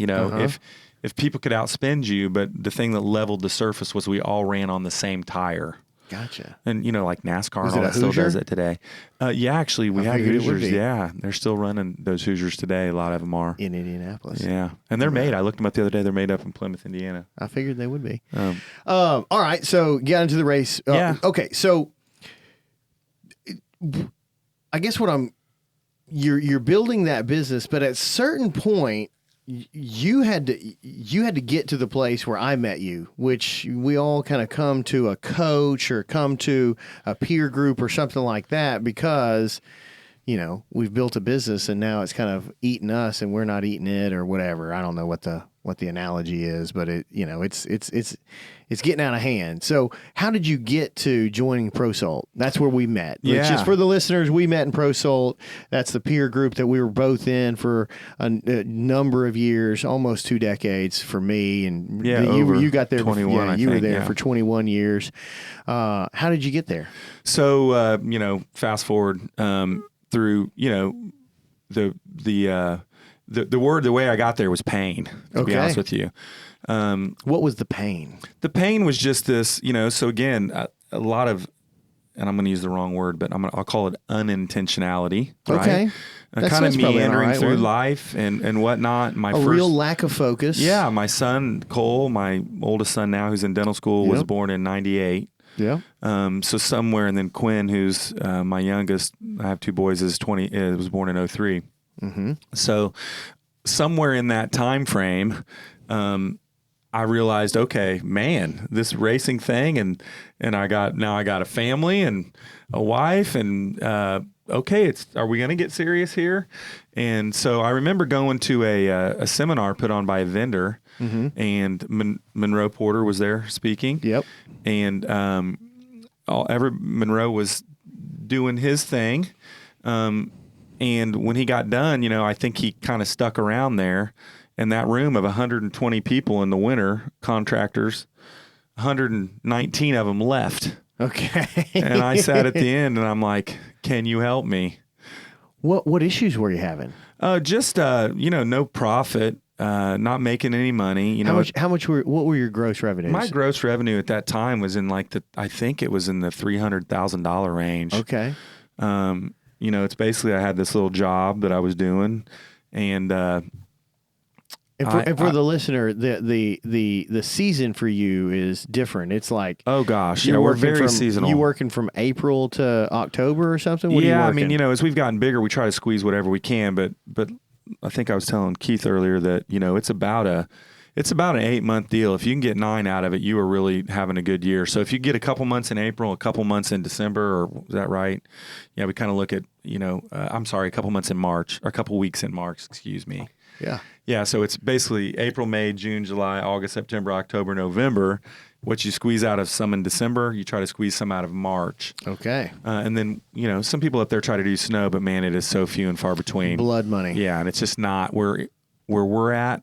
C: If people could outspend you, but the thing that leveled the surface was we all ran on the same tire.
A: Gotcha.
C: And like NASCAR
A: Was
C: and all
A: it a
C: that still
A: Hoosier?
C: does it today. Yeah, actually we
A: I
C: had
A: figured it would
C: Hoosiers.
A: be.
C: Yeah, they're still running those Hoosiers today. A lot of them are.
A: In Indianapolis.
C: Yeah, and they're made. I looked them up the other day. They're made up in Plymouth, Indiana.
A: I figured they would be.
C: Um,
A: All right. So get into the race.
C: Yeah.
A: Okay. So I guess you're building that business, but at a certain point, you had to get to the place where I met you, which we all kind of come to a coach or come to a peer group or something like that because, we've built a business and now it's kind of eating us and we're not eating it or whatever. I don't know what the analogy is, but it's getting out of hand. So how did you get to joining ProSalt? That's where we met.
C: Yeah.
A: Just for the listeners, we met in ProSalt. That's the peer group that we were both in for a number of years, almost 2 decades for me. And you got there
C: 21.
A: You were there for 21 years. How did you get there?
C: So fast forward through the way I got there was pain. To be honest with you.
A: What was the pain?
C: The pain was just this, so again, a lot of, and I'm going to use the wrong word, but I'll call it unintentionality.
A: Okay.
C: Right? Kind of meandering through life and whatnot.
A: Real lack of focus.
C: Yeah. My son, Cole, my oldest son now, who's in dental school, was born in 98.
A: Yeah.
C: So somewhere, and then Quinn, who's my youngest, I have 2 boys, was born in 03.
A: Mm-hmm.
C: So somewhere in that time frame, I realized, okay, man, this racing thing, and I got a family and a wife, and okay, are we going to get serious here? And so I remember going to a seminar put on by a vendor, and Monroe Porter was there speaking.
A: Yep.
C: And Monroe was doing his thing. And when he got done, I think he kind of stuck around there in that room of 120 people in the winter, contractors. 119 of them left.
A: Okay.
C: And I sat at the end and I'm like, can you help me?
A: What issues were you having?
C: Just no profit, not making any money.
A: What were your gross revenues?
C: My gross revenue at that time was in I think it was in the $300,000 range.
A: Okay.
C: It's basically I had this little job that I was doing, and
A: for the listener, the season for you is different. It's like,
C: oh gosh, we're very seasonal.
A: You working from April to October or something?
C: Yeah, I mean, as we've gotten bigger, we try to squeeze whatever we can. But I think I was telling Keith earlier that it's about an 8-month deal. If you can get 9 out of it, you are really having a good year. So if you get a couple months in April, a couple months in December, or is that right? Yeah, we kind of look at a couple months in March, or a couple weeks in March. Excuse me.
A: Yeah.
C: Yeah, so it's basically April, May, June, July, August, September, October, November. What you squeeze out of some in December, you try to squeeze some out of March.
A: Okay.
C: And then, some people up there try to do snow, but man, it is so few and far between.
A: Blood money.
C: Yeah, and it's just not where we're at.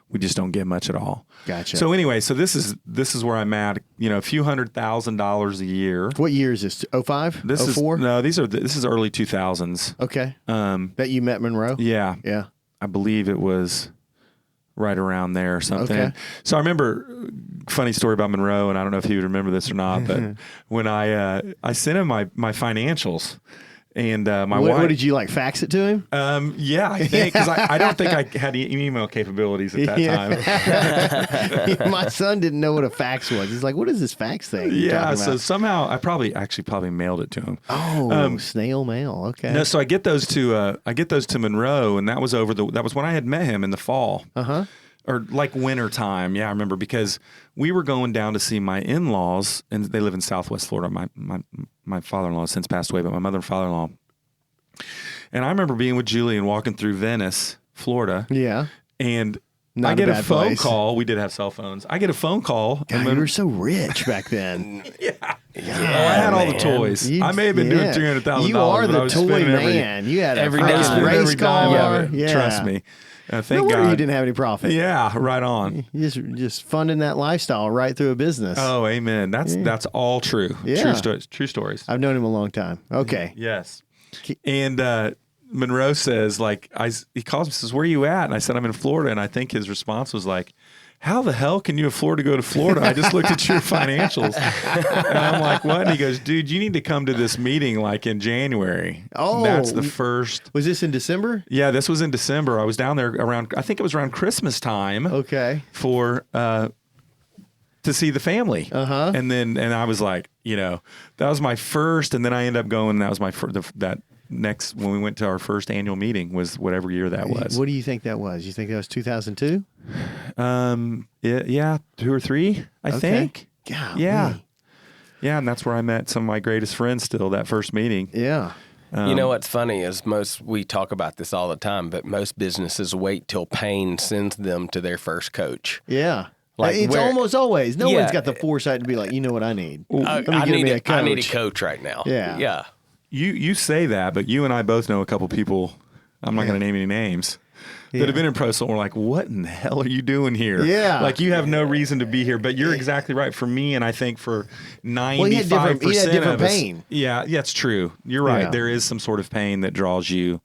C: We just don't get much at all.
A: Gotcha.
C: So anyway, this is where I'm at. A few $100,000 a year.
A: What year is this? 05?
C: This
A: 04?
C: this is early 2000s.
A: Okay. That you met Monroe?
C: Yeah.
A: Yeah.
C: I believe it was right around there or something.
A: Okay.
C: So I remember, funny story about Monroe, and I don't know if he would remember this or not, but when I sent him my financials, and my wife.
A: What did you fax it to him?
C: Yeah, I think, because I don't think I had email capabilities at that time.
A: My son didn't know what a fax was. He's like, what is this fax thing?
C: Yeah, so somehow I probably mailed it to him.
A: Oh, snail mail. Okay.
C: No, so I get those to Monroe, and that was when I had met him in the fall.
A: Uh-huh.
C: Or winter time. Yeah, I remember, because we were going down to see my in-laws, and they live in Southwest Florida. My father-in-law has since passed away, but my mother and father-in-law. And I remember being with Julie and walking through Venice, Florida.
A: Yeah.
C: And
A: Not
C: I get a phone
A: place.
C: call. We did have cell phones. I get a phone call.
A: God, you were so rich back then.
C: Yeah. I had all the toys. I may have been doing $300,000.
A: You are the toy man. You had every race car.
C: Yeah. Trust me. Thank
A: no
C: God
A: you didn't have any profit.
C: Yeah, right on.
A: You just funding that lifestyle right through a business.
C: Oh, amen. That's all true.
A: Yeah.
C: True stories.
A: I've known him a long time. Okay.
C: Yes. And Monroe says, he calls me, says, where are you at? And I said, I'm in Florida. And I think his response was like, how the hell can you afford to go to Florida? I just looked at your financials. And I'm like, what? And he goes, dude, you need to come to this meeting in January.
A: Oh.
C: That's the first.
A: Was this in December?
C: Yeah, this was in December. I was down there I think it was around Christmas time.
A: Okay.
C: For, to see the family.
A: Uh-huh.
C: And I was like, that was my first. And then I ended up going, that was my first, next, when we went to our first annual meeting, was whatever year that was.
A: What do you think that was? You think that was 2002?
C: Yeah, 2 or 3, I think.
A: Golly.
C: Yeah. Yeah, and that's where I met some of my greatest friends still, that first meeting.
A: Yeah.
B: You know what's funny is we talk about this all the time, but most businesses wait till pain sends them to their first coach.
A: Yeah. It's almost always. No one's got the foresight to be like, you know what I need?
B: I need a coach right now.
A: Yeah.
B: Yeah.
C: You say that, but you and I both know a couple people, I'm not going to name any names, that have been in pro school. We're like, what in the hell are you doing here?
A: Yeah.
C: You have no reason to be here, but you're exactly right. For me, and I think for 95%
A: he had different
C: of us,
A: pain.
C: Yeah, it's true. You're right.
A: Yeah.
C: There is some sort of pain that draws you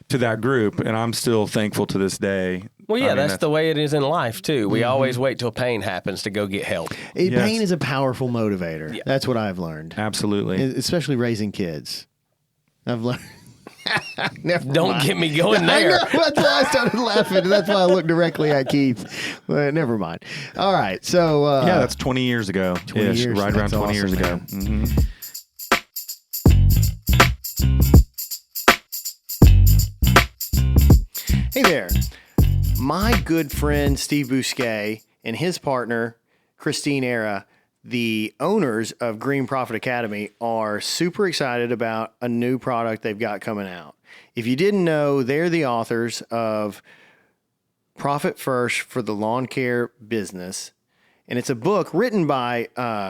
C: to that group, and I'm still thankful to this day.
B: Well, yeah, that's the way it is in life, too. We always wait till pain happens to go get help.
A: Pain is a powerful motivator.
B: Yeah.
A: That's what I've learned.
C: Absolutely.
A: Especially raising kids. I've learned.
B: Don't get me going there.
A: I know, that's why I started laughing. And that's why I looked directly at Keith. But never mind. All right. So.
C: Yeah, that's 20 years ago.
A: 20 years.
C: Right around 20 years ago.
A: Mm-hmm. Hey there. my good friend Steve Bousquet and his partner, Christine Era, the owners of Green Profit Academy, are super excited about a new product they've got coming out. If you didn't know, they're the authors of Profit First for the Lawn Care Business. And it's a book written by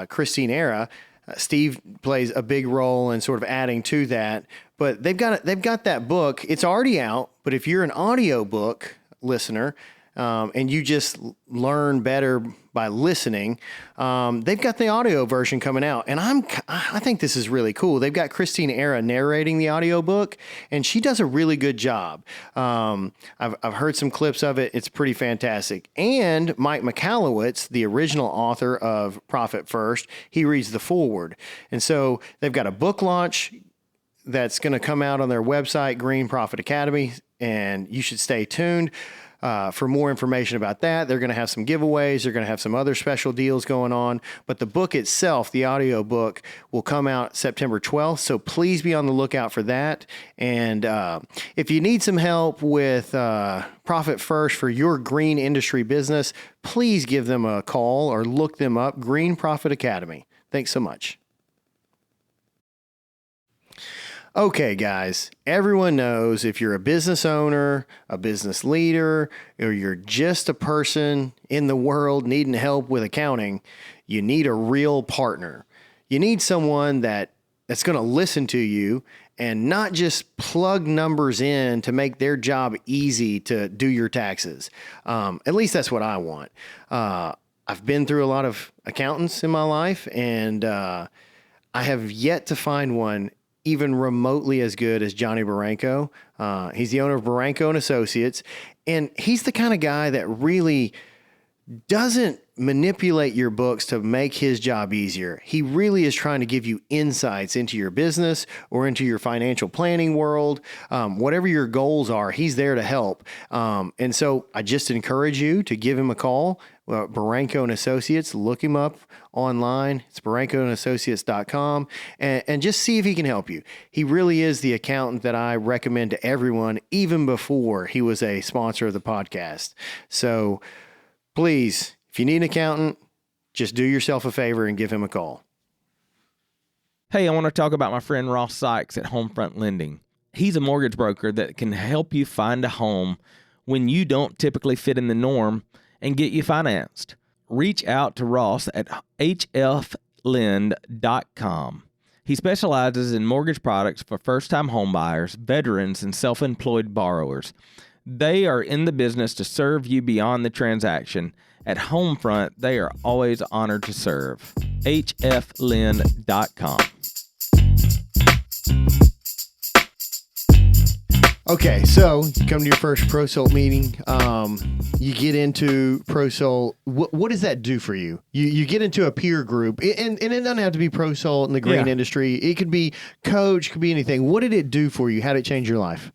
A: Christine Era. Steve plays a big role in sort of adding to that. But they've got that book. It's already out. But if you're an audiobook listener, and you just learn better by listening, they've got the audio version coming out. And I think this is really cool. They've got Christine Era narrating the audiobook, and she does a really good job. I've heard some clips of it. It's pretty fantastic. And Mike Michalowicz, the original author of Profit First, he reads the foreword. And so they've got a book launch that's going to come out on their website, Green Profit Academy, and you should stay tuned for more information about that. They're going to have some giveaways. They're going to have some other special deals going on. But the book itself, the audio book, will come out September 12th. So please be on the lookout for that. And if you need some help with Profit First for your green industry business, please give them a call or look them up, Green Profit Academy. Thanks so much. Okay, guys, everyone knows if you're a business owner, a business leader, or you're just a person in the world needing help with accounting, you need a real partner. You need someone that's going to listen to you and not just plug numbers in to make their job easy to do your taxes. At least that's what I want. I've been through a lot of accountants in my life, and I have yet to find one even remotely as good as Johnny Baranco. He's the owner of Baranco and Associates, and he's the kind of guy that really doesn't manipulate your books to make his job easier. He really is trying to give you insights into your business or into your financial planning world. Whatever your goals are, he's there to help. And so I just encourage you to give him a call. Baranco and Associates, look him up online. It's barancoandassociates.com, and just see if he can help you. He really is the accountant that I recommend to everyone, even before he was a sponsor of the podcast. So please, if you need an accountant, just do yourself a favor and give him a call.
B: Hey, I want to talk about my friend Ross Sykes at Homefront Lending. He's a mortgage broker that can help you find a home when you don't typically fit in the norm and get you financed. Reach out to Ross at hflend.com. He specializes in mortgage products for first-time homebuyers, veterans, and self-employed borrowers. They are in the business to serve you beyond the transaction. At Homefront, they are always honored to serve. hflend.com.
A: Okay, so you come to your first ProSolt meeting. You get into ProSolt. What does that do for you? You get into a peer group, and it doesn't have to be ProSolt in the green industry. It could be Coach, could be anything. What did it do for you? How did it change your life?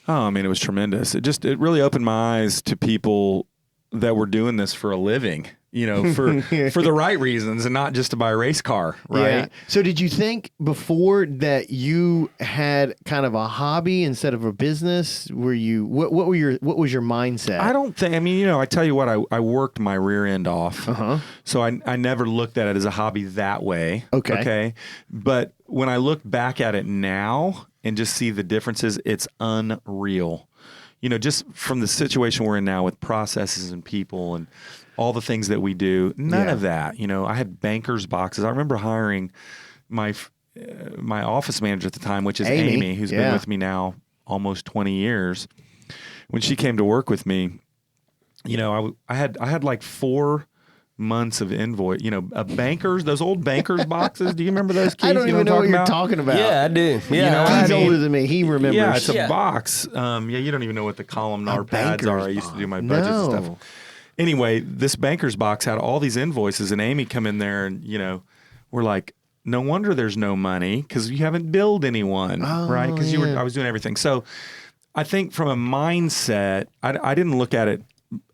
C: Oh, I mean, it was tremendous. It really opened my eyes to people that were doing this for a living, for the right reasons and not just to buy a race car, right?
A: Yeah. So did you think before that you had kind of a hobby instead of a business? What was your mindset?
C: I don't think, I tell you what, I worked my rear end off. So I never looked at it as a hobby that way. Okay. But when I look back at it now and just see the differences, it's unreal. Just from the situation we're in now with processes and people and all the things that we do, none of that. I had bankers boxes. I remember hiring my office manager at the time, which is Amy, who's been with me now almost 20 years. When she came to work with me, I had like 4 months of invoice, those old bankers boxes. Do you remember those, Keith?
A: I don't even know what you're talking about.
B: Yeah, I do. Yeah,
A: he's older than me. He remembers.
C: Yeah, it's a box. You don't even know what the columnar pads are. I used to do my budgets and stuff. Anyway, this banker's box had all these invoices, and Amy come in there, and we're like, no wonder there's no money because you haven't billed anyone, right? Because I was doing everything. So I think from a mindset, I didn't look at it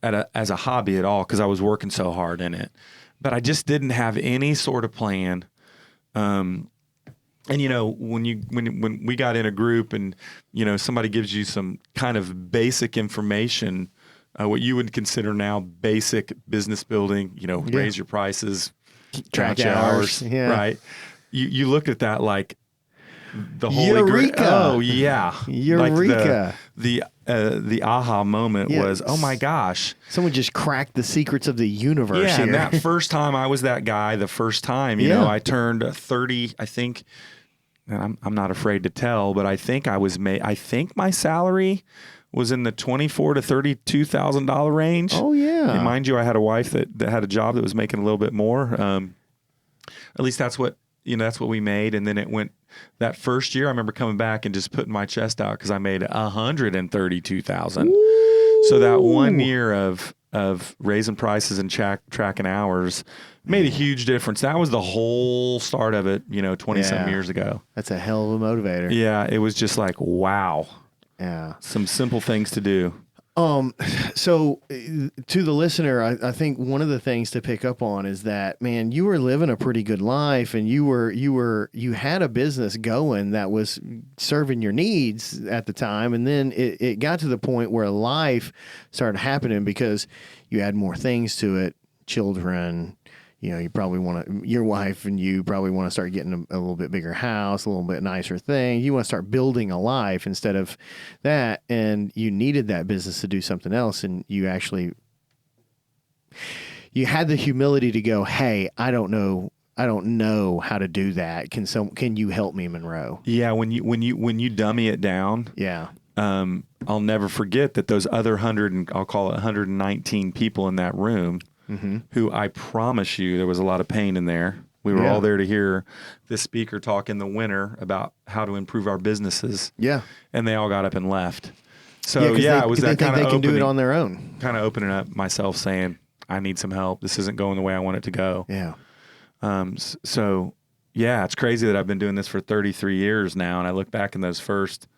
C: as a hobby at all because I was working so hard in it, but I just didn't have any sort of plan. And when we got in a group and somebody gives you some kind of basic information what you would consider now basic business building, raise your prices,
A: Track
C: count your
A: hours. Yeah.
C: right? You looked at that like the holy
A: Eureka.
C: Oh yeah.
A: Eureka.
C: Like the aha moment was, oh my gosh.
A: Someone just cracked the secrets of the universe
C: Yeah,
A: here.
C: and that first time I was that guy, the first time, I turned 30, I think, and I'm not afraid to tell, but I think I think my salary was in the $24,000 to $32,000 range.
A: Oh yeah.
C: And mind you, I had a wife that had a job that was making a little bit more. At least that's what we made. And then it went that first year. I remember coming back and just putting my chest out because I made $132,000. So that 1 year of raising prices and tracking hours made a huge difference. That was the whole start of it, 20-some years ago.
A: That's a hell of a motivator.
C: Yeah, it was just like, wow.
A: Yeah.
C: Some simple things to do.
A: So to the listener, I think one of the things to pick up on is that, man, you were living a pretty good life, and you had a business going that was serving your needs at the time. And then it got to the point where life started happening because you add more things to it, children. You probably your wife and you probably want to start getting a little bit bigger house, a little bit nicer thing. You want to start building a life instead of that. And you needed that business to do something else. And you had the humility to go, hey, I don't know how to do that. Can you help me, Monroe?
C: Yeah. When you dummy it down.
A: Yeah.
C: I'll never forget that those other 119 people in that room, who I promise you there was a lot of pain in there. We were all there to hear this speaker talk in the winter about how to improve our businesses. Yeah. And they all got up and left. So it was that kind of
A: they can do it on their own.
C: Kind of opening up myself saying, I need some help. This isn't going the way I want it to go.
A: Yeah.
C: So it's crazy that I've been doing this for 33 years now. And I look back in those first,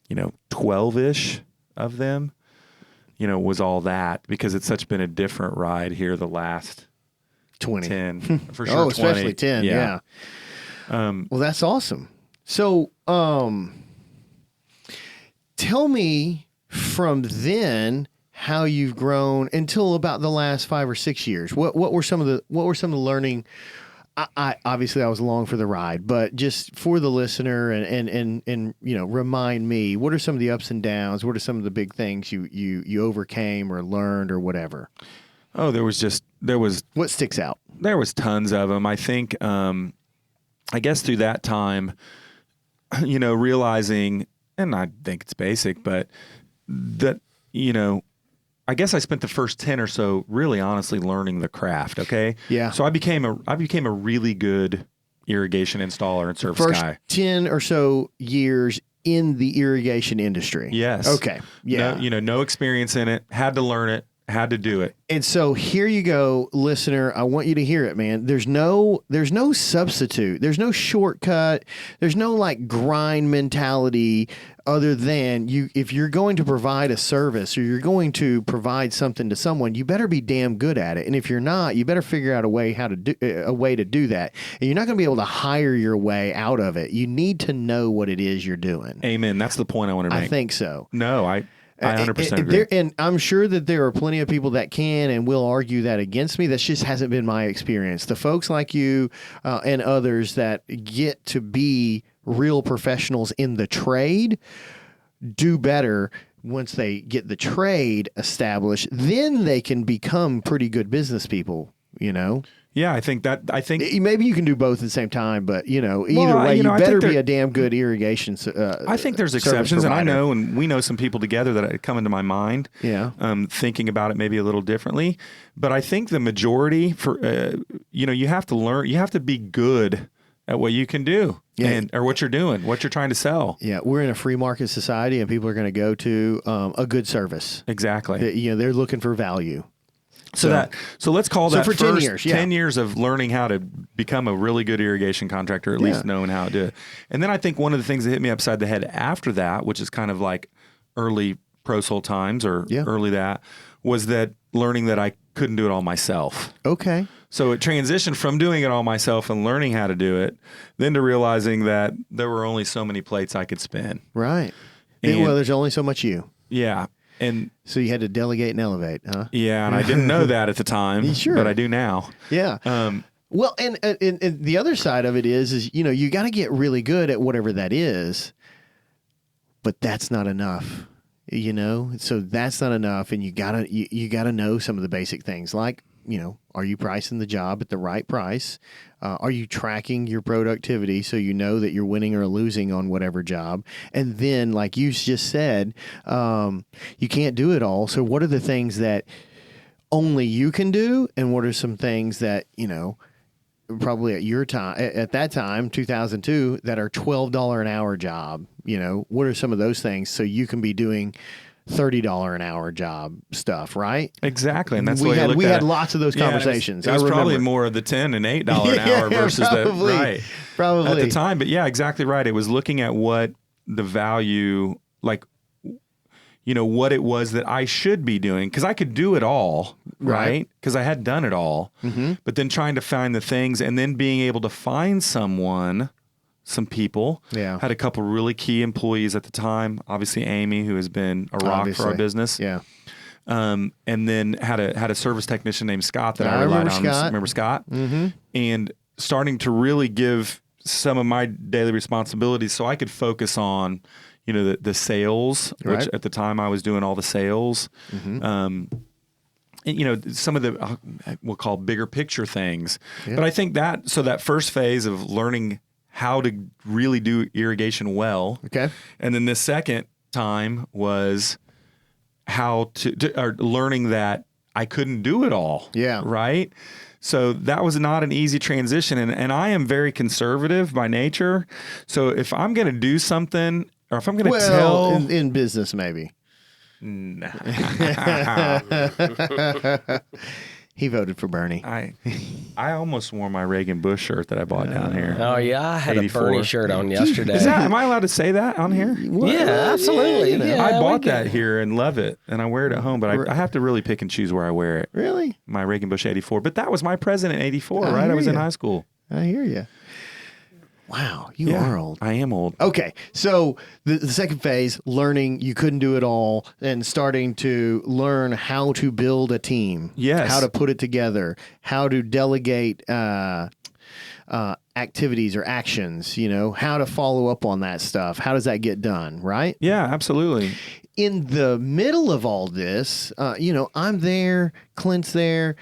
C: 12-ish of them, was all that, because it's been a different ride here the last 10, for sure. 20.
A: Especially 10. Yeah. Well, that's awesome. So, tell me from then how you've grown until about the last 5 or 6 years. What were some of the learning? I obviously I was along for the ride, but just for the listener and remind me, what are some of the ups and downs? What are some of the big things you overcame or learned or whatever?
C: Oh, there was
A: what sticks out?
C: There was tons of them. I think, I guess through that time, realizing, and I think it's basic, but that, I guess I spent the first 10 or so really honestly learning the craft. Okay.
A: Yeah.
C: So I became a really good irrigation installer and service guy.
A: First 10 or so years in the irrigation industry.
C: Yes.
A: Okay. Yeah.
C: No experience in it. Had to learn it. Had to do it.
A: And so here you go, listener. I want you to hear it, man. There's no substitute. There's no shortcut. There's no like grind mentality other than if you're going to provide a service or you're going to provide something to someone, you better be damn good at it. And if you're not, you better figure out a way to do that. And you're not going to be able to hire your way out of it. You need to know what it is you're doing.
C: Amen. That's the point I want to make.
A: I think so.
C: No, I 100% agree.
A: And I'm sure that there are plenty of people that can and will argue that against me. That just hasn't been my experience. The folks like you and others that get to be real professionals in the trade do better once they get the trade established. Then they can become pretty good business people,
C: Yeah, I think
A: maybe you can do both at the same time, but either way, you better be a damn good irrigation.
C: I think there's exceptions, and I know, and we know some people together that come into my mind.
A: Yeah,
C: thinking about it maybe a little differently, but I think the majority you have to learn. You have to be good at what you can do, or what you're doing, what you're trying to sell.
A: Yeah, we're in a free market society, and people are going to go to a good service.
C: Exactly.
A: They're looking for value.
C: So let's call that
A: for
C: first
A: 10 years,
C: 10 years of learning how to become a really good irrigation contractor, at least knowing how to do it. And then I think one of the things that hit me upside the head after that, which is kind of like early ProSoul times or early that, was that learning that I couldn't do it all myself.
A: Okay.
C: So it transitioned from doing it all myself and learning how to do it, then to realizing that there were only so many plates I could spin.
A: Right.
C: And
A: well, there's only so much you.
C: Yeah. And
A: so you had to delegate and elevate, huh?
C: yeah, and I didn't know that at the time,
A: Sure.
C: but I do now.
A: Yeah. Well, and the other side of it is you got to get really good at whatever that is, but that's not enough. So that's not enough, and you gotta know some of the basic things like, are you pricing the job at the right price? Are you tracking your productivity so you know that you're winning or losing on whatever job? And then, like you just said, you can't do it all. So what are the things that only you can do, and what are some things that probably at that time, 2002, that are $12 an hour job? What are some of those things so you can be doing $30 an hour job stuff, right?
C: Exactly, and that's
A: we
C: we
A: had lots of those conversations.
C: It was probably more of the $10 and $8 an hour versus
A: probably,
C: right at the time. But yeah, exactly right. It was looking at what the value, like, what it was that I should be doing, because I could do it all, right? Because I had done it all, but then trying to find the things, and then being able to find some people.
A: Yeah.
C: Had a couple really key employees at the time. Obviously, Amy, who has been a rock for our business.
A: Yeah.
C: And then had a service technician named Scott that I relied on. Remember Scott? Mm-hmm. And starting to really give some of my daily responsibilities so I could focus on, the sales, which at the time I was doing all the sales. Mm-hmm. And, some of the, we'll call bigger picture things. Yeah. But I think that first phase of learning how to really do irrigation well. Okay. And then the second time was how to learning that I couldn't do it all. Yeah. Right. So that was not an easy transition. And I am very conservative by nature. So if I'm going to do something, or if I'm going to tell
A: in business, maybe.
C: Nah.
A: He voted for Bernie.
C: I almost wore my Reagan Bush shirt that I bought down here.
B: Oh yeah, I had 84. A Bernie shirt on yesterday.
C: Am I allowed to say that on here?
B: Yeah, absolutely. Yeah,
C: I bought that here and love it, and I wear it at home. But I have to really pick and choose where I wear it.
A: Really?
C: My Reagan Bush 84. But that was my president 84, right? I was in high school.
A: I hear you. Wow, you are old.
C: I am old.
A: Okay, so the second phase, learning you couldn't do it all, and starting to learn how to build a team.
C: Yes.
A: How to put it together, how to delegate activities or actions, how to follow up on that stuff. How does that get done, right?
C: Yeah, absolutely.
A: In the middle of all this, I'm there, Clint's there,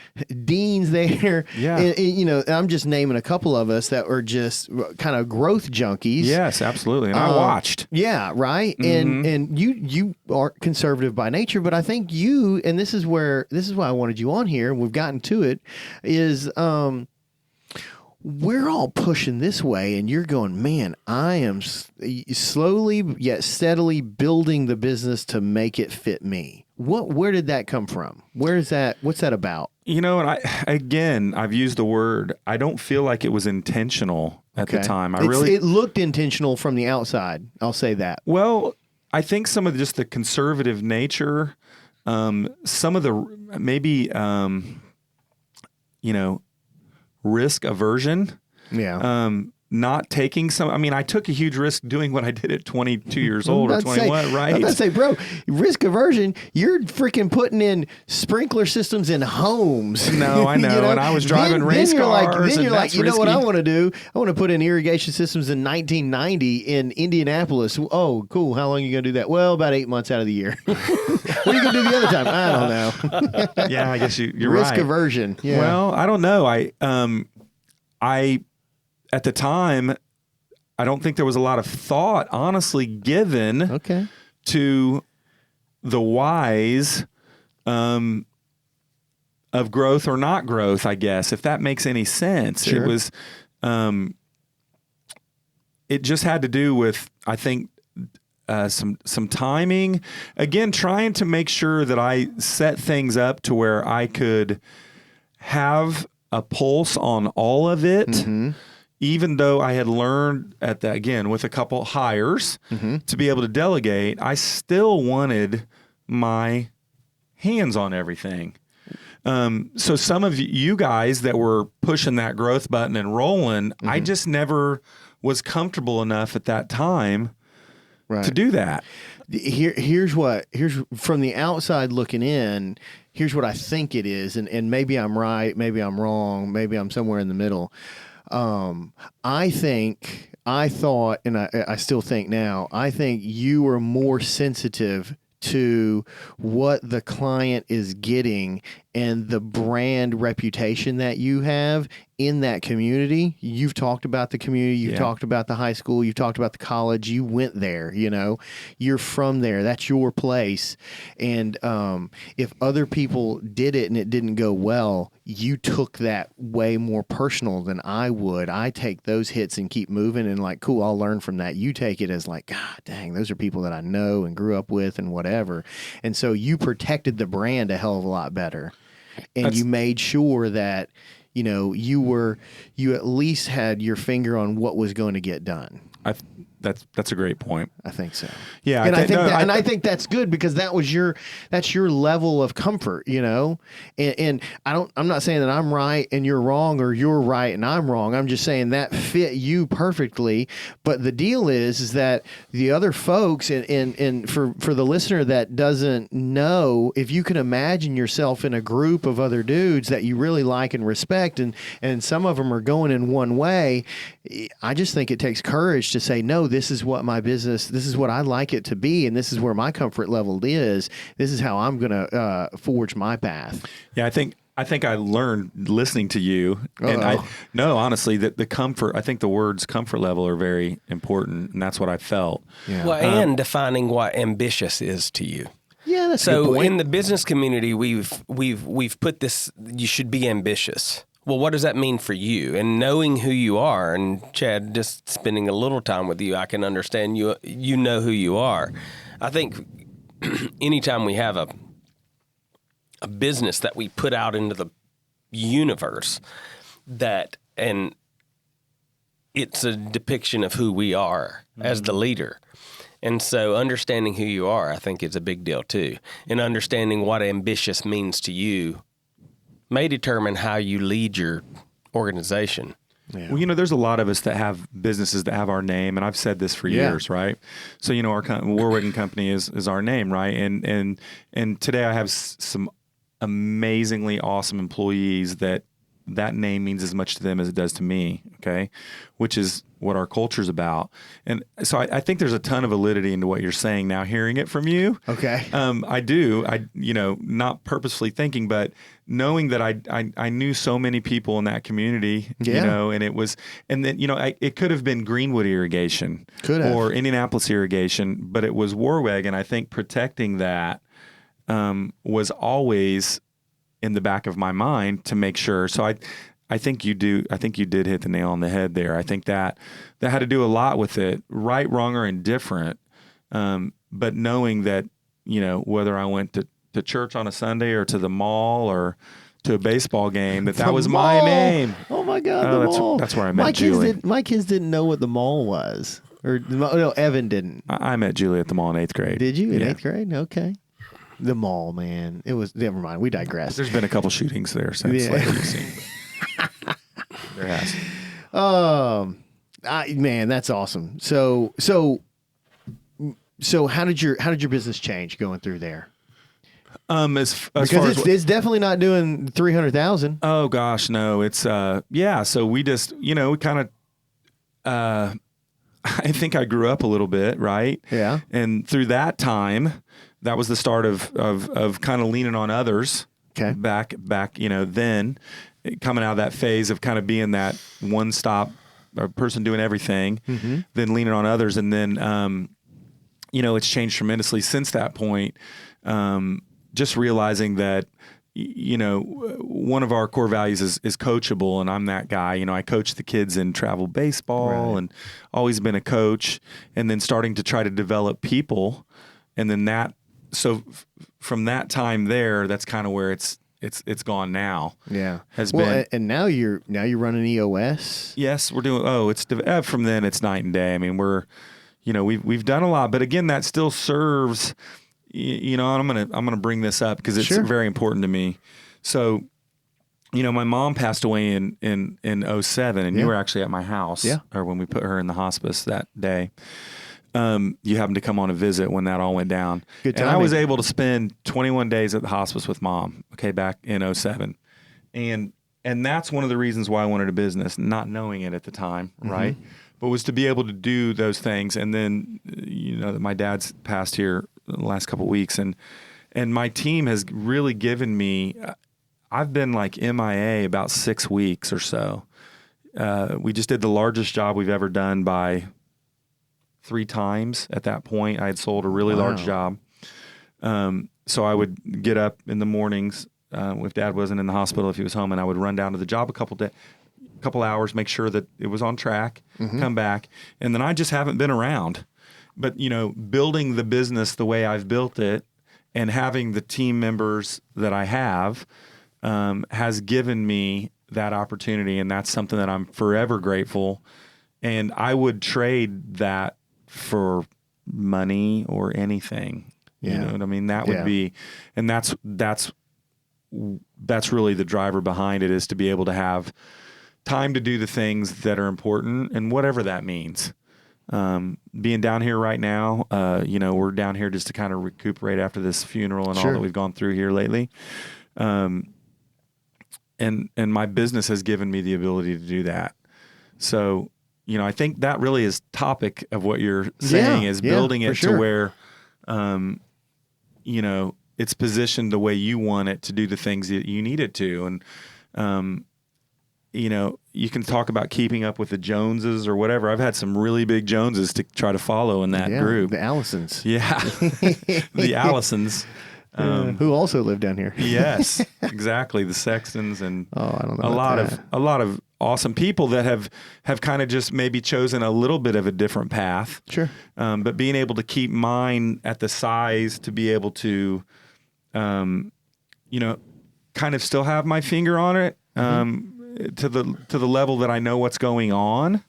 A: Dean's there. Yeah. And, I'm just naming a couple of us that were just kind of growth junkies.
C: Yes, absolutely. And I watched.
A: Yeah, right. Mm-hmm. And you are conservative by nature, but I think and this is why I wanted you on here, and we've gotten to it, is we're all pushing this way, and you're going, man, I am slowly yet steadily building the business to make it fit me. Where did that come from? What's that about?
C: And I've used the word, I don't feel like it was intentional at the time. It
A: looked intentional from the outside. I'll say that.
C: Well, I think some of just the conservative nature, some of the maybe, risk aversion. Yeah. Not taking I took a huge risk doing what I did at 22 years old or 21, right?
A: I was about to say, bro, risk aversion, you're freaking putting in sprinkler systems in homes.
C: No, I know. And I was driving race cars.
A: Then you're like, you know what I want to do? I want to put in irrigation systems in 1990 in Indianapolis. Oh, cool. How long are you going to do that? Well, about 8 months out of the year. What are you going to do the other time? I don't know.
C: Yeah, I guess you're
A: risk
C: right.
A: Risk aversion. Yeah.
C: Well, I don't know. I at the time, I don't think there was a lot of thought, honestly, given to the whys of growth or not growth, I guess, if that makes any sense. Sure. It was, it just had to do with, I think, some timing. Again, trying to make sure that I set things up to where I could have a pulse on all of it. Mm-hmm. Even though I had learned with a couple hires to be able to delegate, I still wanted my hands on everything. So some of you guys that were pushing that growth button and rolling, I just never was comfortable enough at that time to do that.
A: Here's from the outside looking in, here's what I think it is, and maybe I'm right, maybe I'm wrong, maybe I'm somewhere in the middle. I thought, and I still think now, I think you were more sensitive to what the client is getting and the brand reputation that you have in that community. You've talked about the community, you've talked about the high school, you've talked about the college, you went there, you're from there, that's your place. And if other people did it and it didn't go well, you took that way more personal than I would. I take those hits and keep moving and like, cool, I'll learn from that. You take it as like, God dang, those are people that I know and grew up with and whatever. And so you protected the brand a hell of a lot better. And you made sure that, you at least had your finger on what was going to get done.
C: That's a great point.
A: I think so.
C: Yeah,
A: and I think that's good because that's your level of comfort, And I'm not saying that I'm right and you're wrong or you're right and I'm wrong. I'm just saying that fit you perfectly. But the deal is that the other folks and for the listener that doesn't know, if you can imagine yourself in a group of other dudes that you really like and respect, and some of them are going in one way, I just think it takes courage to say, no, this is what my business, this is what I like it to be, and this is where my comfort level is. This is how I'm going to forge my path.
C: Yeah, I think I learned listening to you, and honestly, that the comfort. I think the words comfort level are very important, and that's what I felt.
B: Yeah. Well, and defining what ambitious is to you.
A: Yeah, that's a good
B: so
A: point.
B: In the business community, we've put this. You should be ambitious. Well, what does that mean for you? And knowing who you are, and Chad, just spending a little time with you, I can understand you. You know who you are. I think anytime we have a business that we put out into the universe, and it's a depiction of who we are as the leader. And so understanding who you are, I think, is a big deal too. And understanding what ambitious means to you may determine how you lead your organization.
C: Yeah. Well, there's a lot of us that have businesses that have our name, and I've said this for years, right? So, our Warweg and Company is our name, right? And today I have some amazingly awesome employees that name means as much to them as it does to me, okay? Which is what our culture's about. And so I think there's a ton of validity into what you're saying now, hearing it from you.
A: Okay.
C: I do. Not purposefully thinking, but knowing that I knew so many people in that community, and it was, and then, it could have been Greenwood Irrigation or Indianapolis Irrigation, but it was Warweg. And I think protecting that was always in the back of my mind to make sure. So I think you did hit the nail on the head there. I think that had to do a lot with it, right, wrong, or indifferent. But knowing that, whether I went to church on a Sunday or to the mall or to a baseball game, that was my name.
A: Oh my God, the mall.
C: That's where I met Julie.
A: My kids didn't know what the mall was. Or no, Evan didn't.
C: I met Julie at the mall in 8th grade.
A: Did you? In 8th grade? Okay. The mall, man. It was, never mind. We digress.
C: There's been a couple shootings there since. Like you've seen. There has.
A: Man, that's awesome. So how did your business change going through there?
C: Because
A: it's definitely not doing 300,000.
C: Oh gosh, no. It's So we just we kind of I think I grew up a little bit, right?
A: Yeah.
C: And through that time, that was the start of kind of leaning on others.
A: Okay.
C: Back, then coming out of that phase of kind of being that one-stop person doing everything, then leaning on others, and then it's changed tremendously since that point. Just realizing that one of our core values is coachable, and I'm that guy. I coach the kids in travel baseball, and always been a coach, and then starting to try to develop people, and then from that time there, that's kind of where it's gone now.
A: Yeah,
C: been.
A: And now you're running EOS.
C: Yes, we're doing. It's from then it's night and day. I mean, we've done a lot, but again, that still serves. I'm gonna bring this up because it's very important to me. So, my mom passed away in 2007, and you were actually at my house, or when we put her in the hospice that day. you happened to come on a visit when that all went down.
A: Good
C: and I
A: timing.
C: was able to spend 21 days at the hospice with Mom, back in 2007. And that's one of the reasons why I wanted a business, not knowing it at the time, right? But was to be able to do those things. And then, my dad's passed here the last couple of weeks, and my team has really given me, I've been like MIA about 6 weeks or so. We just did the largest job we've ever done by 3 times at that point. I had sold a really large job. So I would get up in the mornings if Dad wasn't in the hospital, if he was home, and I would run down to the job a couple hours, make sure that it was on track, come back. And then I just haven't been around. But, building the business the way I've built it and having the team members that I have has given me that opportunity. And that's something that I'm forever grateful. And I would trade that for money or anything.
A: Yeah.
C: You know what I mean? That would be, and that's really the driver behind it, is to be able to have time to do the things that are important, and whatever that means. Being down here right now, we're down here just to kind of recuperate after this funeral and all that we've gone through here lately. And my business has given me the ability to do that. So, I think that really is topic of what you're saying, is building it to where, it's positioned the way you want it to do the things that you need it to. And, you can talk about keeping up with the Joneses or whatever. I've had some really big Joneses to try to follow in that group.
A: The Allisons.
C: Yeah. The Allisons.
A: Who also live down here.
C: Yes, exactly. The Sextons and
A: I don't know
C: a lot of awesome people that have kind of just maybe chosen a little bit of a different path.
A: Sure.
C: But being able to keep mine at the size to be able to, kind of still have my finger on it, to the level that I know what's going on,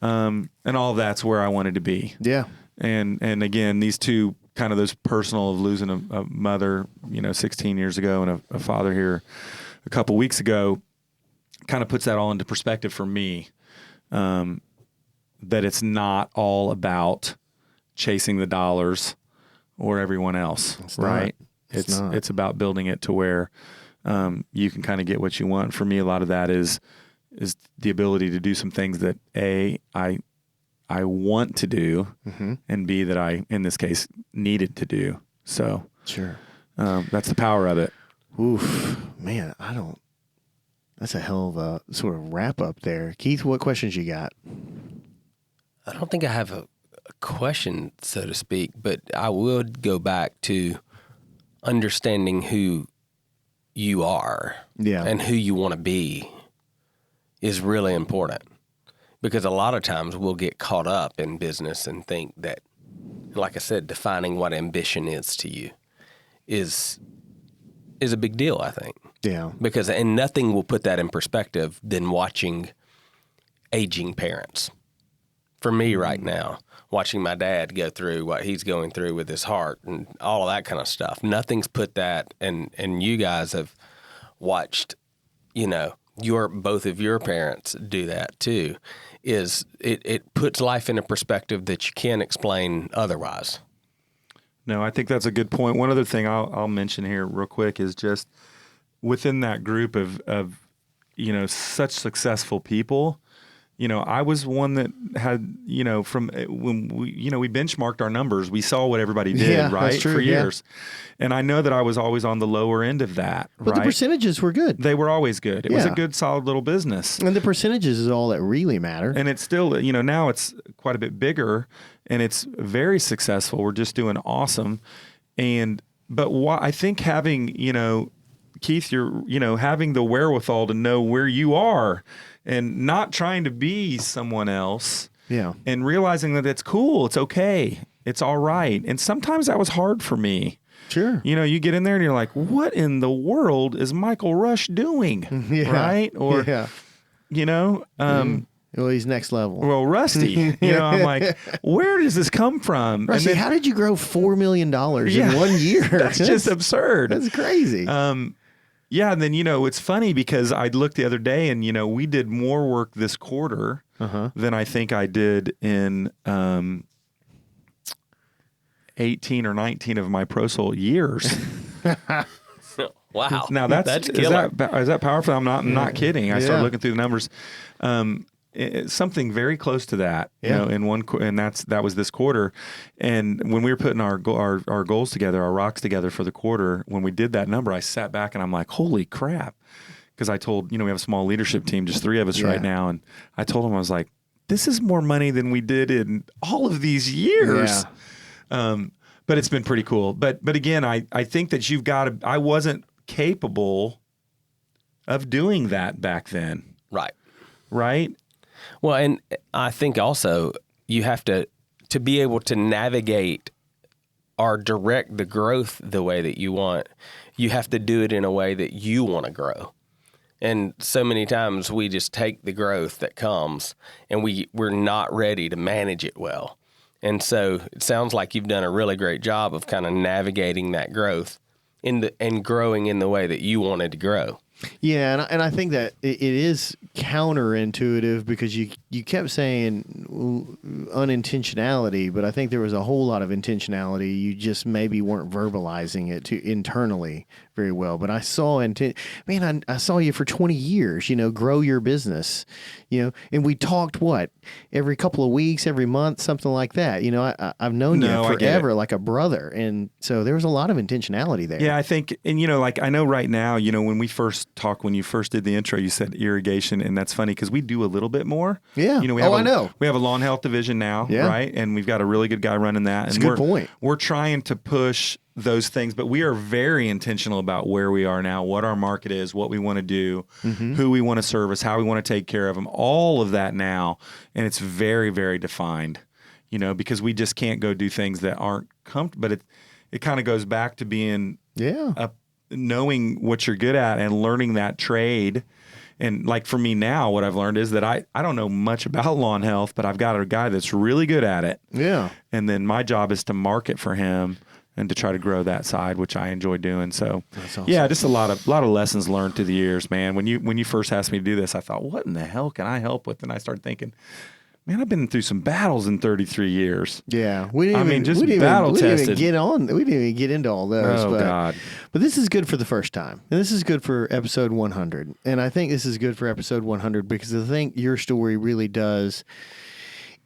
C: and all that's where I wanted to be.
A: Yeah.
C: And again, these two, kind of those personal, of losing a mother, 16 years ago, and a father here a couple weeks ago, kind of puts that all into perspective for me, that it's not all about chasing the dollars or everyone else, right? It's about building it to where you can kind of get what you want. For me, a lot of that is the ability to do some things that I want to do, and B, that I, in this case, needed to do. So that's the power of it.
A: Oof, man, that's a hell of a sort of wrap up there. Keith, what questions you got?
B: I don't think I have a question, so to speak, but I would go back to understanding who you are and who you want to be is really important. Because a lot of times we'll get caught up in business and think that, like I said, defining what ambition is to you is a big deal, I think.
A: Yeah.
B: Because, and nothing will put that in perspective than watching aging parents. For me right now, watching my dad go through what he's going through with his heart and all of that kind of stuff. Nothing's put that, and you guys have watched, both of your parents do that too, is it puts life in a perspective that you can't explain otherwise.
C: No, I think that's a good point. One other thing I'll mention here real quick is just within that group of such successful people. I was one that had, from when we benchmarked our numbers, we saw what everybody did, right?
A: That's true,
C: for years. And I know that I was always on the lower end of that,
A: But
C: right?
A: the percentages were good.
C: They were always good. It was a good, solid little business.
A: And the percentages is all that really matter.
C: And it's still, now it's quite a bit bigger and it's very successful. We're just doing awesome. But I think having, Keith, you're, having the wherewithal to know where you are and not trying to be someone else.
A: Yeah.
C: And realizing that it's cool. It's okay. It's all right. And sometimes that was hard for me.
A: Sure.
C: You get in there and you're like, what in the world is Michael Rush doing?
A: Yeah.
C: Right? Or,
A: well, he's next level.
C: well, Rusty, I'm like, where does this come from?
A: Rusty, how did you grow $4 million in 1 year?
C: That's just absurd.
A: That's crazy.
C: Yeah. And then, it's funny because I looked the other day and, we did more work this quarter than I think I did in 18 or 19 of my pro soul years.
B: Wow.
C: Now
B: that's killer.
C: Is that powerful? I'm not kidding. I started
A: Yeah.
C: looking through the numbers. It's something very close to that, you
A: Yeah.
C: know, and that was this quarter. And when we were putting our goals together, our rocks together for the quarter, when we did that number, I sat back and I'm like, holy crap. Because I told, we have a small leadership team, just 3 of us right now. And I told them, I was like, this is more money than we did in all of these years.
A: Yeah.
C: But it's been pretty cool. But again, I think that you've got to, I wasn't capable of doing that back then.
B: Right.
C: Right?
B: Well, and I think also you have to be able to navigate or direct the growth the way that you want. You have to do it in a way that you want to grow. And so many times we just take the growth that comes and we're not ready to manage it well. And so it sounds like you've done a really great job of kind of navigating that growth and growing in the way that you wanted to grow.
A: Yeah, and I think that it is counterintuitive because you kept saying unintentionality, but I think there was a whole lot of intentionality. You just maybe weren't verbalizing it internally very well. But I saw I saw you for 20 years, grow your business, and we talked every couple of weeks, every month, something like that. I've known you forever, like a brother, and so there was a lot of intentionality there.
C: Yeah, I think, and I know right now, when we first talked, when you first did the intro, you said irrigation, and that's funny because we do a little bit more.
A: Yeah. I know.
C: We have a lawn health division now, right? And we've got a really good guy running that.
A: That's a good point.
C: We're trying to push those things, but we are very intentional about where we are now, what our market is, what we want to do, who we want to service, how we want to take care of them, all of that now. And it's very, very defined, because we just can't go do things that aren't comfortable. But it kind of goes back to being knowing what you're good at and learning that trade. And like for me now, what I've learned is that I don't know much about lawn health, but I've got a guy that's really good at it.
A: Yeah.
C: And then my job is to market for him and to try to grow that side, which I enjoy doing. So
A: awesome.
C: Yeah, just a lot of lessons learned through the years, man. When you first asked me to do this, I thought, what in the hell can I help with? And I started thinking, man, I've been through some battles in 33 years.
A: Yeah. We didn't even get into all those.
C: Oh, God.
A: But this is good for the first time. And this is good for episode 100. And I think this is good for episode 100 because I think your story really does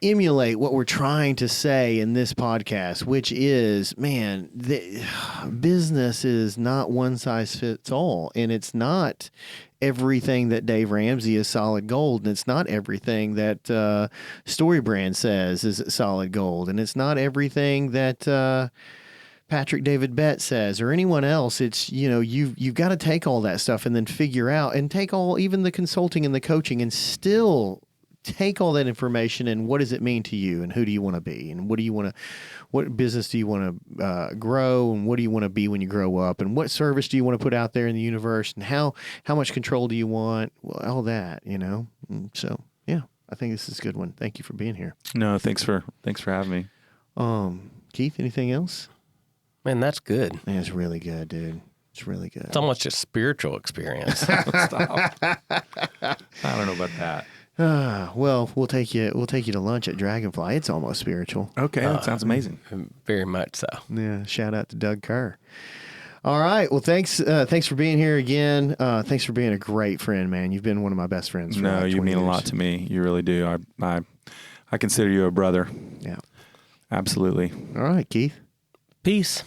A: emulate what we're trying to say in this podcast, which is, man, business is not one size fits all. And it's not everything that Dave Ramsey is solid gold, and it's not everything that Story Brand says is solid gold, and it's not everything that Patrick David Bett says or anyone else. It's you've got to take all that stuff and then figure out and take even the consulting and the coaching and still take all that information and what does it mean to you and who do you want to be and what business do you want to grow and what do you want to be when you grow up and what service do you want to put out there in the universe and how much control do you want, all that, And so yeah, I think this is a good one. Thank you for being here.
C: No, thanks for having me.
A: Keith, anything else?
B: Man, that's good.
A: Man, it's really good, dude. It's really good.
B: It's almost a spiritual experience.
C: Stop. I don't know about that.
A: Well, we'll take you to lunch at Dragonfly. It's almost spiritual.
C: Okay, that sounds amazing.
B: Very much so.
A: Yeah, shout out to Doug Kerr. All right, well, thanks for being here again. Thanks for being a great friend, man. You've been one of my best friends. For
C: No, you mean a lot to me. You really do. I consider you a brother.
A: Yeah,
C: absolutely.
A: All right, Keith.
B: Peace.